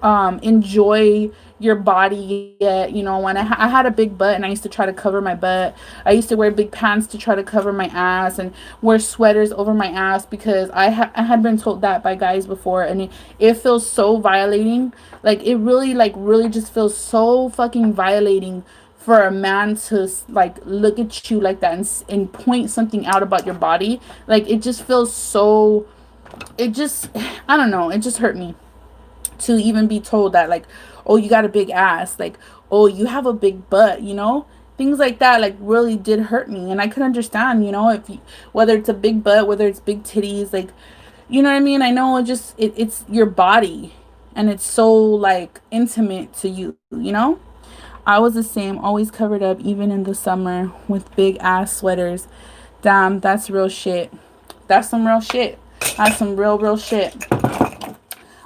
enjoy your body yet. When I had a big butt and I used to try to cover my butt. I used to wear big pants to try to cover my ass and wear sweaters over my ass because I had been told that by guys before, and it feels so violating. Like it really just feels so fucking violating for a man to like look at you like that and point something out about your body. Like it just feels so, it just I don't know, it just hurt me to even be told that, like, oh, you got a big ass, like, oh, you have a big butt, things like that, like, really did hurt me. And I could understand, if you, whether it's a big butt, whether it's big titties, like, you know what I mean? I know it's your body, and it's so like intimate to you. I was the same, always covered up even in the summer with big ass sweaters. Damn, that's real shit. That's some real shit. That's some real shit.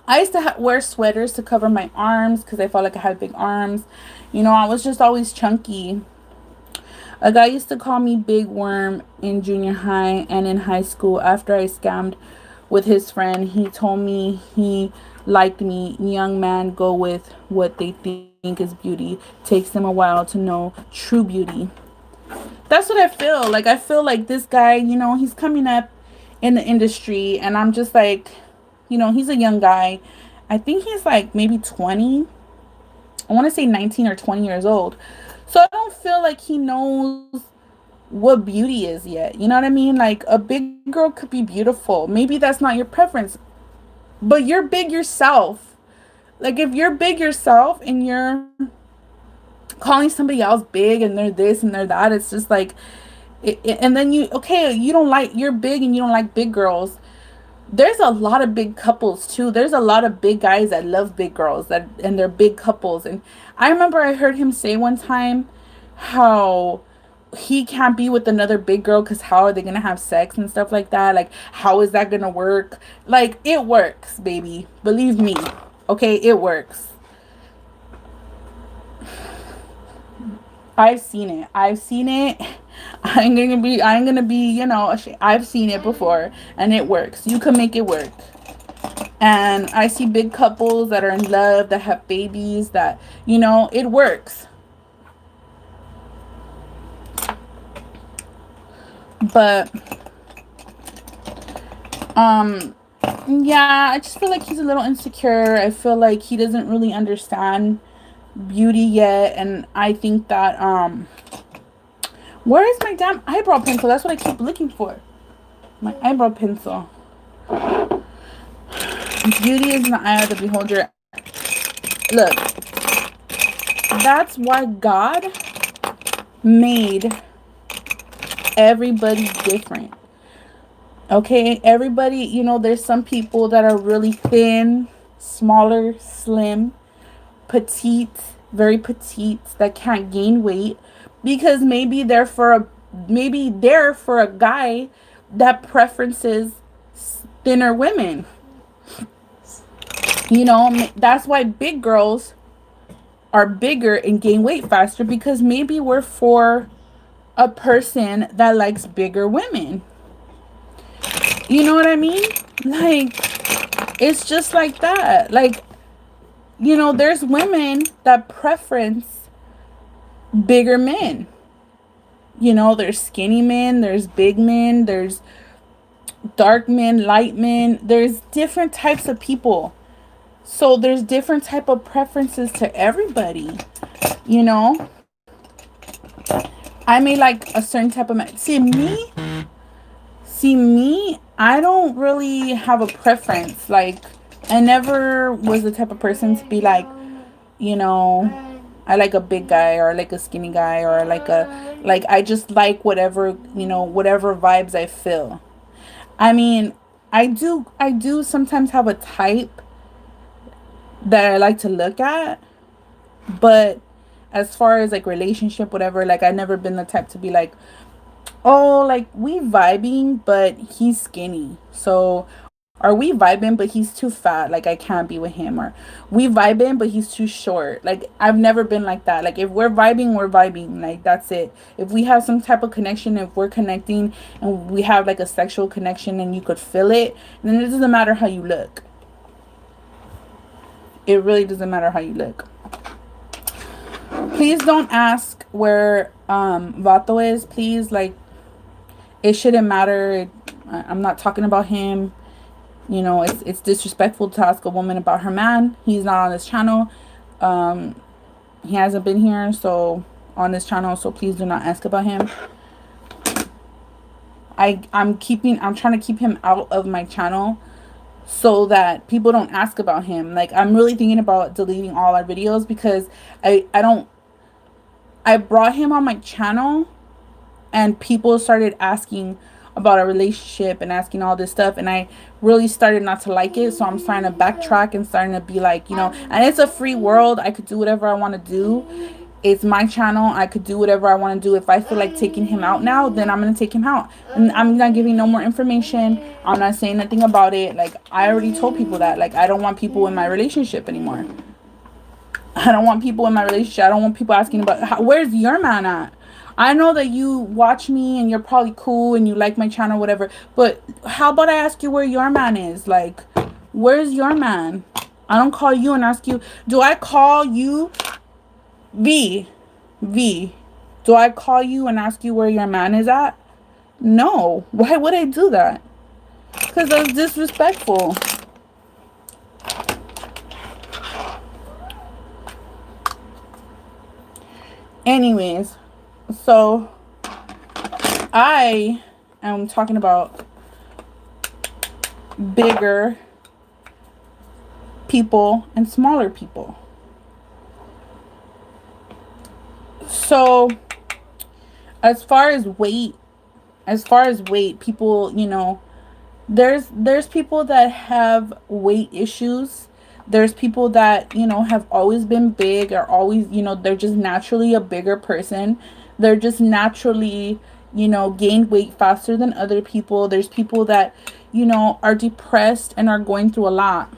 I used to wear sweaters to cover my arms because I felt like I had big arms. I was just always chunky. A guy used to call me Big Worm in junior high and in high school after I scammed with his friend. He told me he liked me. Young man go with what they think is beauty. Takes them a while to know true beauty. That's what I feel. Like, I feel like this guy, he's coming up in the industry, and I'm just like, he's a young guy. I think he's like maybe 20. I want to say 19 or 20 years old. So I don't feel like he knows what beauty is yet. You know what I mean? Like, a big girl could be beautiful. Maybe that's not your preference, but you're big yourself. Like, if you're big yourself and you're calling somebody else big and they're this and they're that, it's just like, and then you don't like, you're big and you don't like big girls. There's a lot of big couples too. There's a lot of big guys that love big girls and they're big couples. And I remember I heard him say one time how he can't be with another big girl because how are they gonna have sex and stuff like that? Like, how is that gonna work? Like, it works, baby. Believe me. Okay, it works. I've seen it. I ain't gonna be, I've seen it before and it works. You can make it work. And I see big couples that are in love, that have babies, that, it works. But, yeah, I just feel like he's a little insecure. I feel like he doesn't really understand beauty yet. And I think that, where is my damn eyebrow pencil? That's what I keep looking for. My eyebrow pencil. Beauty is in the eye of the beholder. Look, that's why God made everybody different. Okay, everybody, there's some people that are really thin, smaller, slim, petite, very petite, that can't gain weight because maybe they're for a guy that preferences thinner women. That's why big girls are bigger and gain weight faster, because maybe we're for a person that likes bigger women. You know what I mean? Like, it's just like that. Like, there's women that preference bigger men. There's skinny men, there's big men, there's dark men, light men. There's different types of people. So there's different type of preferences to everybody. You know, I may like a certain type of man. See me, I don't really have a preference. Like, I never was the type of person to be like, you know, I like a big guy, or I like a skinny guy, or I just like whatever vibes I feel. I mean, I do sometimes have a type that I like to look at, but as far as like relationship, whatever, like I never been the type to be like, oh, like we vibing, but he's skinny. So, are we vibing, but he's too fat? Like I can't be with him. Or we vibing, but he's too short. Like I've never been like that. Like if we're vibing, we're vibing. Like that's it. If we have some type of connection, if we're connecting and we have like a sexual connection and you could feel it, then it doesn't matter how you look. It really doesn't matter how you look. Please don't ask where Vato is. Please, like, it shouldn't matter. I'm not talking about him. It's disrespectful to ask a woman about her man. He's not on this channel. He hasn't been here, so on this channel. So please do not ask about him. I'm trying to keep him out of my channel so that people don't ask about him. Like, I'm really thinking about deleting all our videos because I brought him on my channel and people started asking about a relationship and asking all this stuff, and I really started not to like it. So I'm starting to backtrack and starting to be like, and it's a free world. I could do whatever I want to do. It's my channel. I could do whatever I want to do. If I feel like taking him out now, then I'm going to take him out, and I'm not giving no more information. I'm not saying nothing about it. Like, I already told people that, like, I don't want people in my relationship anymore. I don't want people in my relationship. I don't want people asking about where's your man at. I know that you watch me and you're probably cool and you like my channel, whatever. But how about I ask you where your man is? Like, where's your man? I don't call you and ask you. Do I call you, V? V? Do I call you and ask you where your man is at? No. Why would I do that? Because that's disrespectful. Anyways, so I am talking about bigger people and smaller people. So as far as weight, people, there's people that have weight issues. There's people that, have always been big, or always, they're just naturally a bigger person. They're just naturally, gained weight faster than other people. There's people that, are depressed and are going through a lot.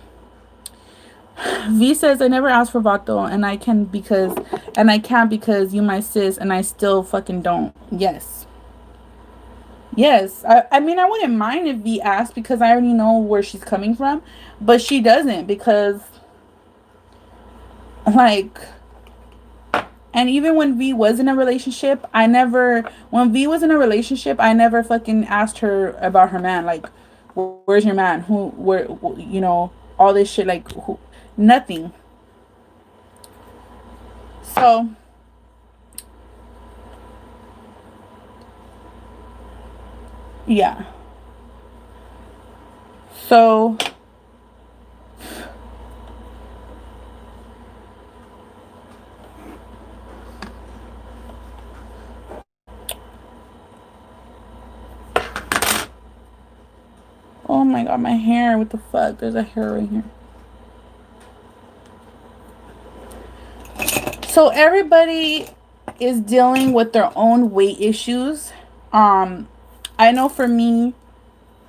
V says, I never asked for Vato, and I can't because you my sis, and I still fucking don't. Yes. Yes, I mean, I wouldn't mind if V asked because I already know where she's coming from, but she doesn't because, like, and even when V was in a relationship, when V was in a relationship, I never fucking asked her about her man. Like, where's your man? All this shit, like, nothing. So, yeah. So, oh my god, my hair. What the fuck? There's a hair right here. So everybody is dealing with their own weight issues. Um, I know for me,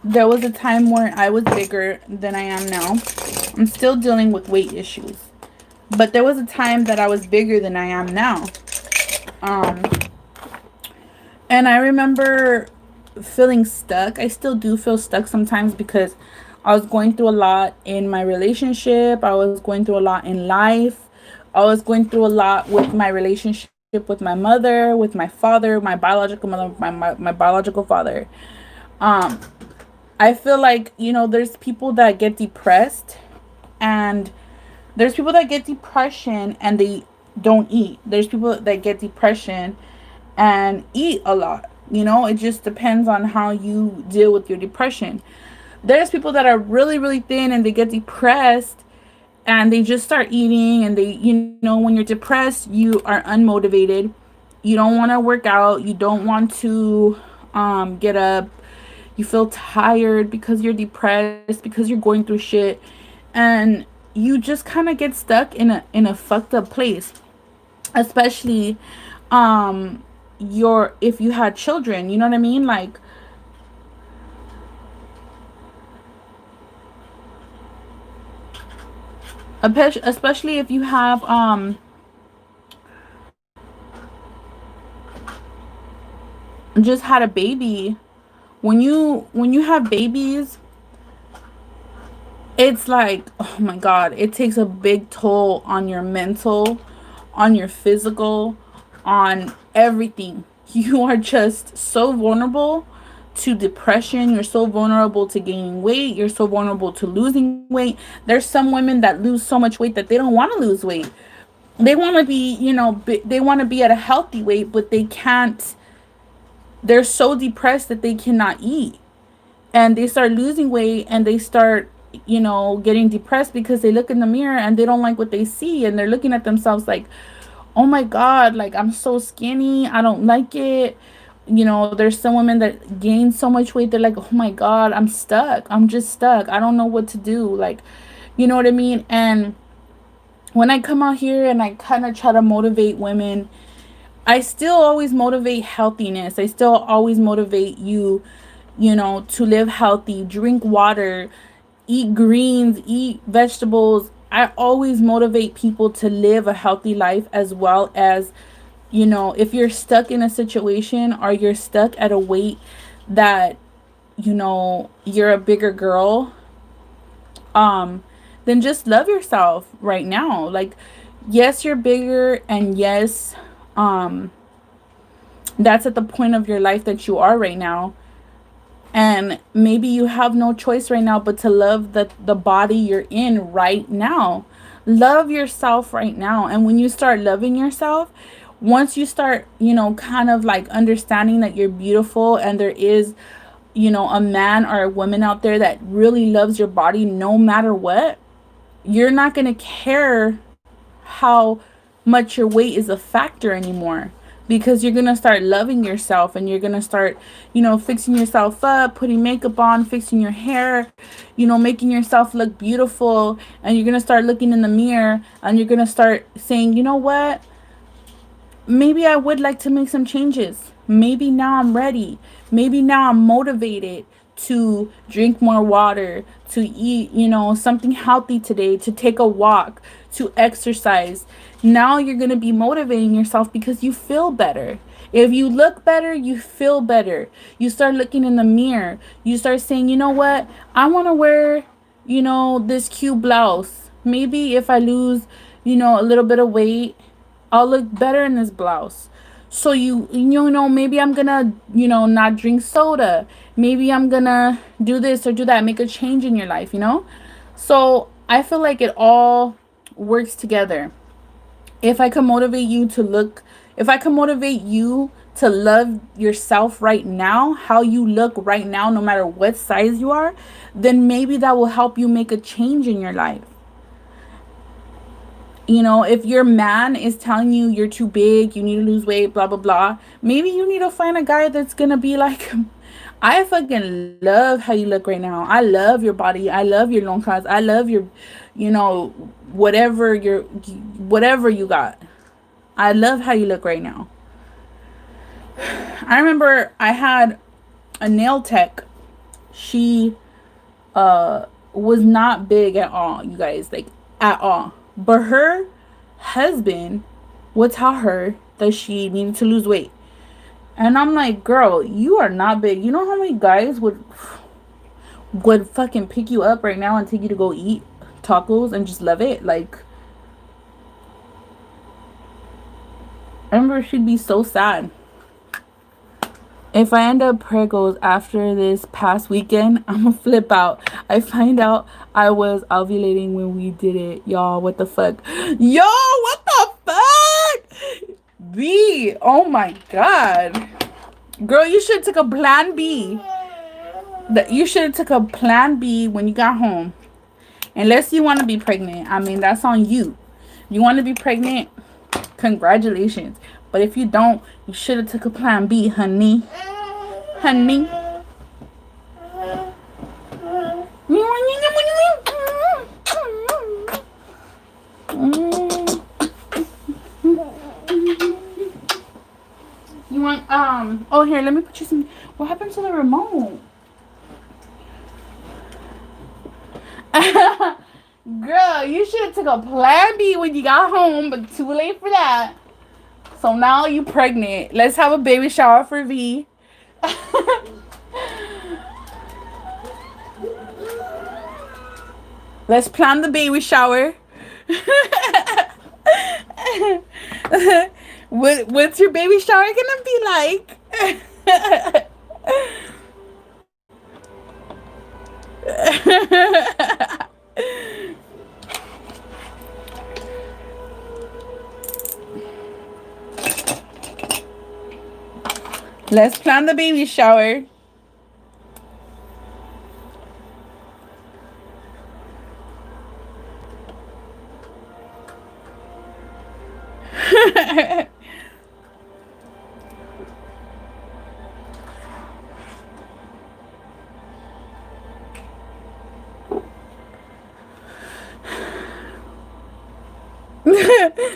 there was a time where I was bigger than I am now. I'm still dealing with weight issues. But there was a time that I was bigger than I am now. Um, and I remember feeling stuck. I still do feel stuck sometimes because I was going through a lot in my relationship. I was going through a lot in life. I was going through a lot with my relationship with my mother, with my father, my biological mother, my biological father. Um, I feel like, there's people that get depressed, and there's people that get depression and they don't eat. There's people that get depression and eat a lot. It just depends on how you deal with your depression. There's people that are really, really thin and they get depressed and they just start eating, and when you're depressed, you are unmotivated. You don't want to work out. You don't want to get up. You feel tired because you're depressed, because you're going through shit, and you just kind of get stuck in a fucked up place, especially your if you had children, you know what I mean? Like, especially if you have just had a baby. When you have babies, it's like, oh my god, it takes a big toll on your mental, on your physical, on everything. You are just so vulnerable to depression. You're so vulnerable to gaining weight. You're so vulnerable to losing weight. There's some women that lose so much weight that they don't want to lose weight. They want to be, they want to be at a healthy weight, but they can't. They're so depressed that they cannot eat, and they start losing weight, and they start, getting depressed because they look in the mirror and they don't like what they see, and they're looking at themselves like, oh my god, like, I'm so skinny, I don't like it. There's some women that gain so much weight, they're like, oh my god, I'm stuck, I'm just stuck, I don't know what to do, like, you know what I mean? And when I come out here and I kind of try to motivate women, I still always motivate healthiness. I still always motivate you, to live healthy, drink water, eat greens, eat vegetables. I always motivate people to live a healthy life, as well as, if you're stuck in a situation or you're stuck at a weight that, you're a bigger girl, um, then just love yourself right now. Like, yes, you're bigger, and yes, um, that's at the point of your life that you are right now, and maybe you have no choice right now but to love the body you're in right now. Love yourself right now. And when you start loving yourself, once you start, kind of like understanding that you're beautiful, and there is, a man or a woman out there that really loves your body no matter what, you're not going to care how much your weight is a factor anymore, because you're going to start loving yourself, and you're going to start, fixing yourself up, putting makeup on, fixing your hair, making yourself look beautiful, and you're going to start looking in the mirror, and you're going to start saying, you know what, maybe I would like to make some changes. Maybe now I'm ready. Maybe now I'm motivated to drink more water, to eat, something healthy today, to take a walk, to exercise. Now you're going to be motivating yourself because you feel better. If you look better, you feel better. You start looking in the mirror. You start saying, you know what? I want to wear, this cute blouse. Maybe if I lose, a little bit of weight, I'll look better in this blouse. So maybe I'm gonna, not drink soda. Maybe I'm gonna do this or do that, make a change in your life. So I feel like it all works together. If I can motivate you to look, if I can motivate you to love yourself right now, how you look right now, no matter what size you are, then maybe that will help you make a change in your life. If your man is telling you you're too big, you need to lose weight, blah, blah, blah, maybe you need to find a guy that's going to be like, I fucking love how you look right now. I love your body. I love your long I love your, whatever you got. I love how you look right now. I remember I had a nail tech. She was not big at all, you guys, like at all. But her husband would tell her that she needed to lose weight. And I'm like, girl, you are not big. You know how many guys would fucking pick you up right now and take you to go eat tacos and just love it? Like, I remember she'd be so sad. If I end up pregos after this past weekend, I'm gonna flip out. I find out I was ovulating when we did it. Y'all, what the fuck? Yo, what the fuck? B, oh my god. Girl, you should have took a plan B. You should have took a plan B when you got home. Unless you want to be pregnant. I mean, that's on you. You want to be pregnant? Congratulations. But if you don't, you should have took a plan B, honey. Honey. You want, oh, here, let me put you some, what happened to the remote? Girl, you should have took a plan B when you got home, but too late for that. So now you pregnant. Let's have a baby shower for V. Let's plan the baby shower. What's your baby shower gonna be like? Let's plan the baby shower.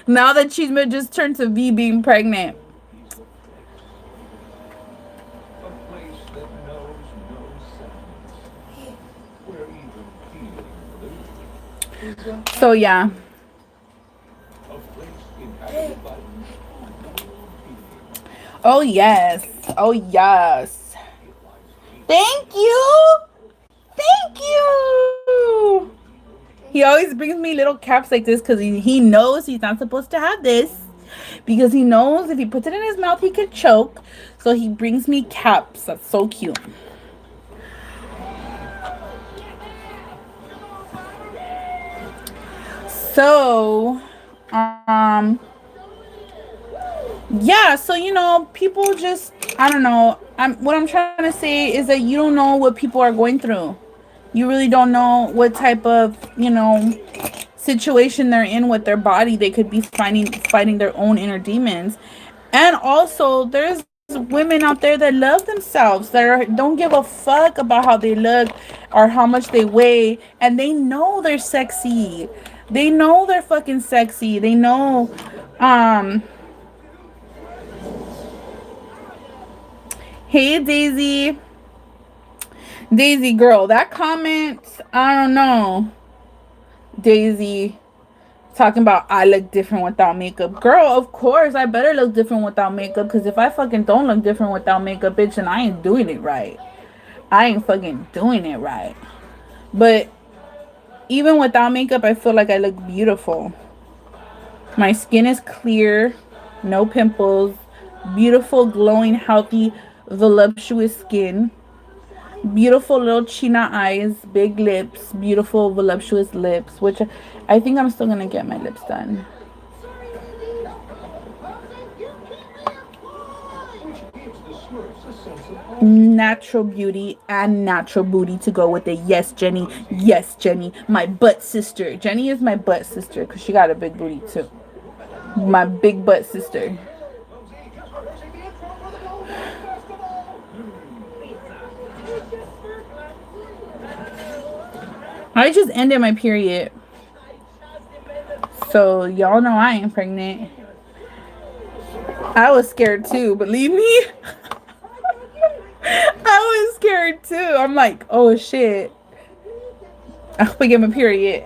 Now that Chisma just turned to V being pregnant. So yeah. Oh yes. Oh yes. Thank you. Thank you. He always brings me little caps like this because he knows he's not supposed to have this. Because he knows if he puts it in his mouth, he could choke. So he brings me caps. That's so cute. So, yeah, so you know, people just, I don't know. What I'm trying to say is that you don't know what people are going through. You really don't know what type of, you know, situation they're in with their body. They could be fighting their own inner demons. And also, there's women out there that love themselves, that don't give a fuck about how they look or how much they weigh, and they know they're sexy. They know they're fucking sexy. They know, hey Daisy. Daisy girl, that comment, I don't know. Daisy talking about I look different without makeup. Girl, of course I better look different without makeup, because if I fucking don't look different without makeup, bitch, and I ain't doing it right. I ain't fucking doing it right. But even without makeup, I feel like I look beautiful. My skin is clear, no pimples, beautiful, glowing, healthy, voluptuous skin. Beautiful little china eyes, big lips, beautiful voluptuous lips, which I think I'm still gonna get my lips done. Natural beauty and natural booty to go with it. Yes, Jenny. Yes, Jenny. My butt sister. Jenny is my butt sister because she got a big booty too. My big butt sister. I just ended my period. So y'all know I ain't pregnant. I was scared too, believe me. I was scared too. I'm like, oh shit. I hope I get my period.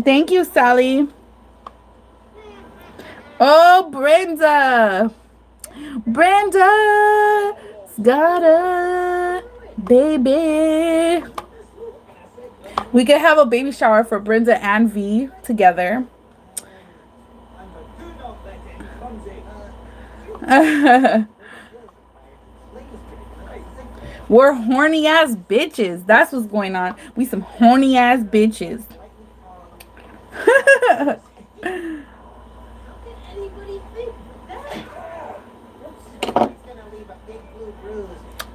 Thank you, Sally. Oh, Brenda. Brenda's got a baby. We could have a baby shower for Brenda and V together. We're horny ass bitches. That's what's going on. We some horny ass bitches.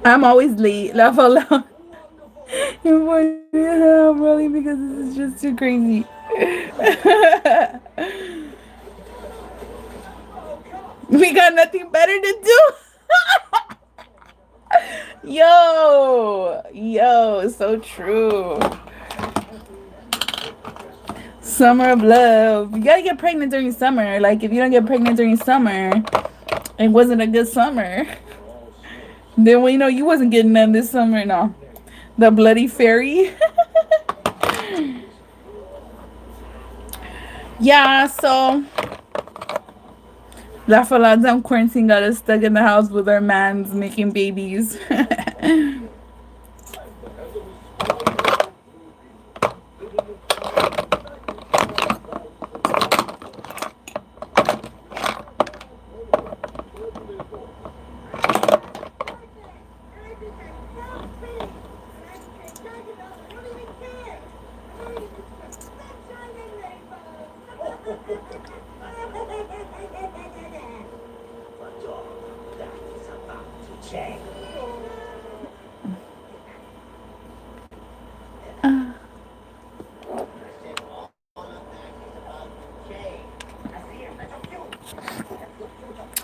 I'm always late. Laugh out loud. Really, because this is just too crazy. We got nothing better to do. Yo, so true. Summer of love. You gotta get pregnant during summer. Like, if you don't get pregnant during summer, it wasn't a good summer. Then, well, you know, you wasn't getting none this summer, no. The bloody fairy. Yeah, so laugh a lot. Damn quarantine got us stuck in the house with our mans making babies.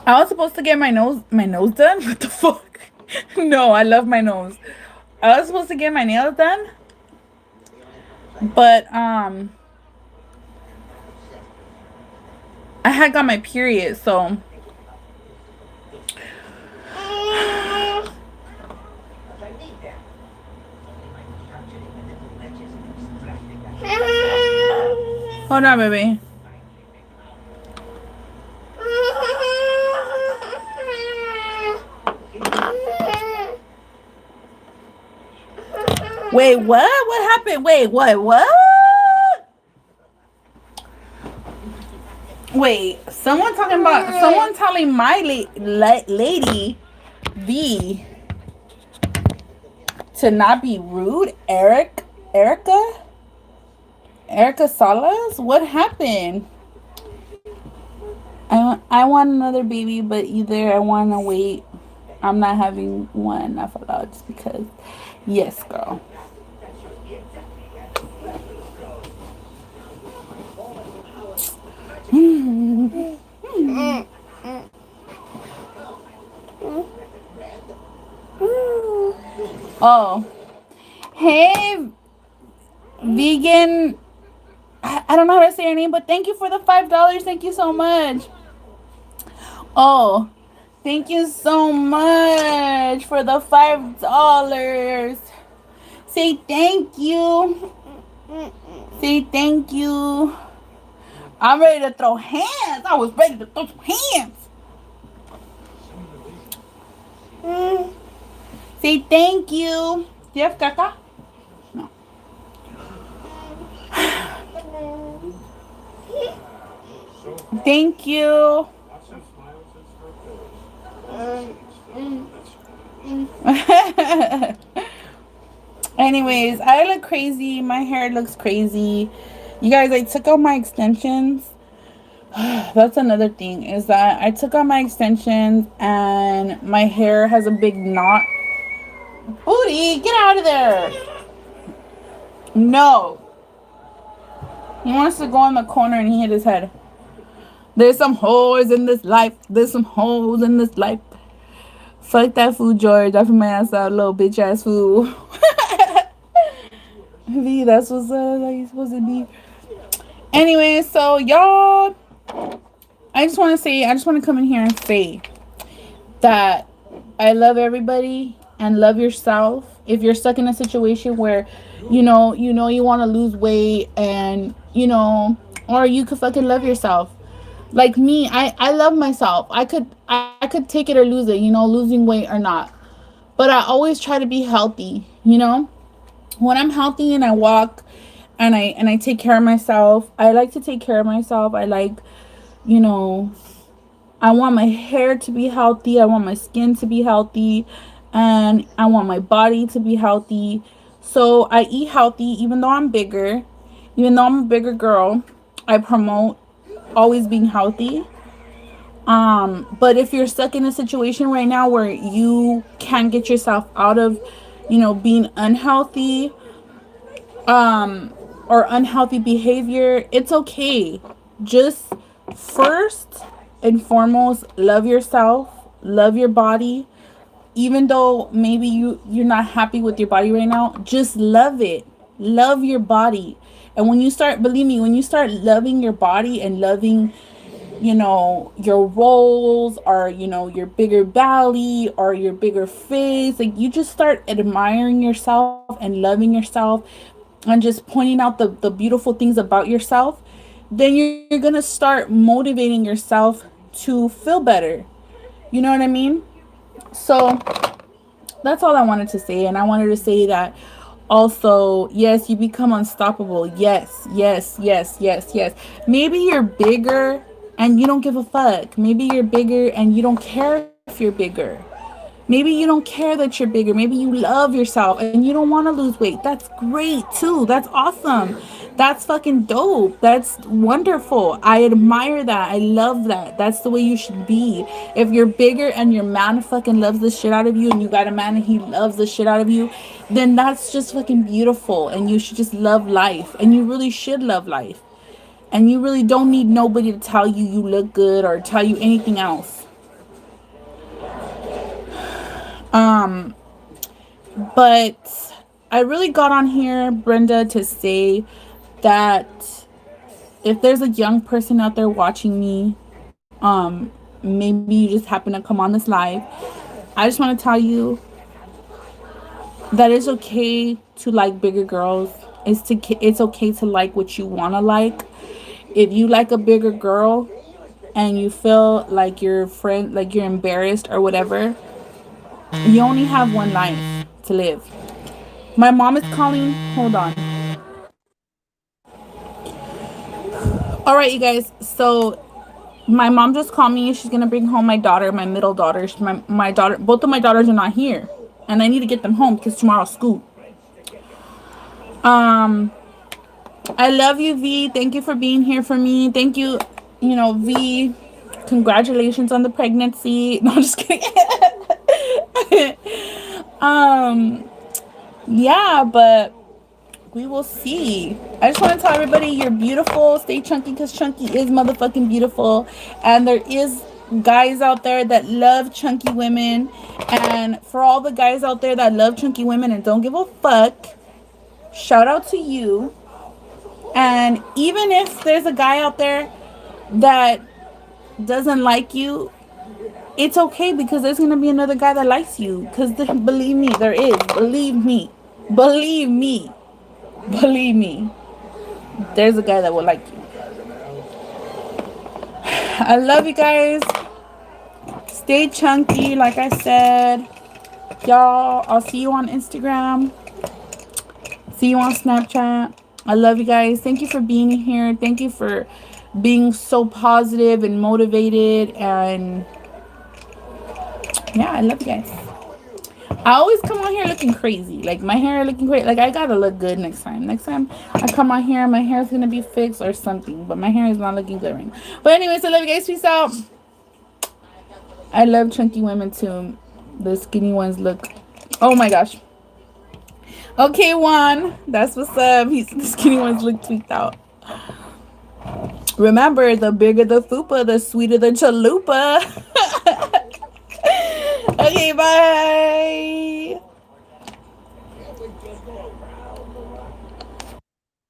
I was supposed to get my nose done. What the fuck? No, I love my nose. I was supposed to get my nails done, but I had got my period, so hold on, baby. Wait, what? What happened? Wait, what? Wait, someone telling my lady V to not be rude. Erica Salas. What happened? I want another baby, but either I want to wait. I'm not having one. I forgot just because. Yes, girl. Oh, hey, vegan. I don't know how to say your name, but thank you for the $5. Thank you so much. Oh, thank you so much for the $5. Say thank you. Say thank you. I'm ready to throw hands. I was ready to throw some hands. Say thank you. Do you have caca? No. Thank you. Anyways, I look crazy. My hair looks crazy. You guys, I took out my extensions. That's another thing, is that I took out my extensions and my hair has a big knot. Booty, get out of there. No. He wants to go in the corner and he hit his head. There's some holes in this life. There's some holes in this life. Fuck that food, George. I from my ass out, little bitch ass food. V, that's what's up. How you supposed to be? Anyway, so y'all, I just want to come in here and say that I love everybody and love yourself. If you're stuck in a situation where, you want to lose weight and, or you could fucking love yourself. Like me, I love myself. I could take it or lose it, losing weight or not. But I always try to be healthy. When I'm healthy and I walk and I take care of myself, I like to take care of myself. I like, you know, I want my hair to be healthy. I want my skin to be healthy. And I want my body to be healthy. So I eat healthy even though I'm bigger. Even though I'm a bigger girl, I promote always being healthy. But if you're stuck in a situation right now where you can't get yourself out of, being unhealthy, or unhealthy behavior, it's okay. Just first and foremost, love yourself, love your body. Even though maybe you're not happy with your body right now, just love it. Love your body. And when you start, believe me, when you start loving your body and loving, your rolls, or your bigger belly or your bigger face, like, you just start admiring yourself and loving yourself and just pointing out the beautiful things about yourself, then you're gonna start motivating yourself to feel better. You know what I mean? So that's all I wanted to say. And I wanted to say that also, yes, you become unstoppable. Yes, yes, yes, yes, yes. Maybe you're bigger and you don't give a fuck. Maybe you're bigger and you don't care if you're bigger. Maybe you don't care that you're bigger. Maybe you love yourself and you don't want to lose weight. That's great too. That's awesome. That's fucking dope. That's wonderful. I admire that. I love that. That's the way you should be. If you're bigger and your man fucking loves the shit out of you and you got a man and he loves the shit out of you, then that's just fucking beautiful. And you should just love life. And you really should love life. And you really don't need nobody to tell you you look good or tell you anything else. But I really got on here, Brenda, to say that if there's a young person out there watching me, maybe you just happen to come on this live, I just want to tell you that it's okay to like bigger girls. It's okay to like what you want to like. If you like a bigger girl and you feel like you're embarrassed or whatever, you only have one life to live. My mom is calling. Hold on. All right, you guys. So my mom just called me. She's gonna bring home my daughter, my middle daughter. My daughter. Both of my daughters are not here, and I need to get them home because tomorrow's school. I love you, V. Thank you for being here for me. Thank you, V. Congratulations on the pregnancy. No, I'm just kidding. Yeah, but we will see. I just want to tell everybody you're beautiful. Stay chunky because chunky is motherfucking beautiful. And there is guys out there that love chunky women. And for all the guys out there that love chunky women and don't give a fuck, shout out to you. And even if there's a guy out there that doesn't like you, it's okay because there's going to be another guy that likes you. Because believe me, there is. Believe me. Believe me. Believe me. There's a guy that will like you. I love you guys. Stay chunky, like I said. Y'all, I'll see you on Instagram. See you on Snapchat. I love you guys. Thank you for being here. Thank you for being so positive and motivated. And yeah, I love you guys. I always come on here looking crazy. Like, my hair looking great. Like, I gotta look good next time. Next time I come on here, my hair's gonna be fixed or something. But my hair is not looking good right now. But anyways, I love you guys. Peace out. I love chunky women too. The skinny ones look... Oh my gosh. Okay, Juan. That's what's up. The skinny ones look tweaked out. Remember, the bigger the fupa, the sweeter the chalupa. Okay, bye.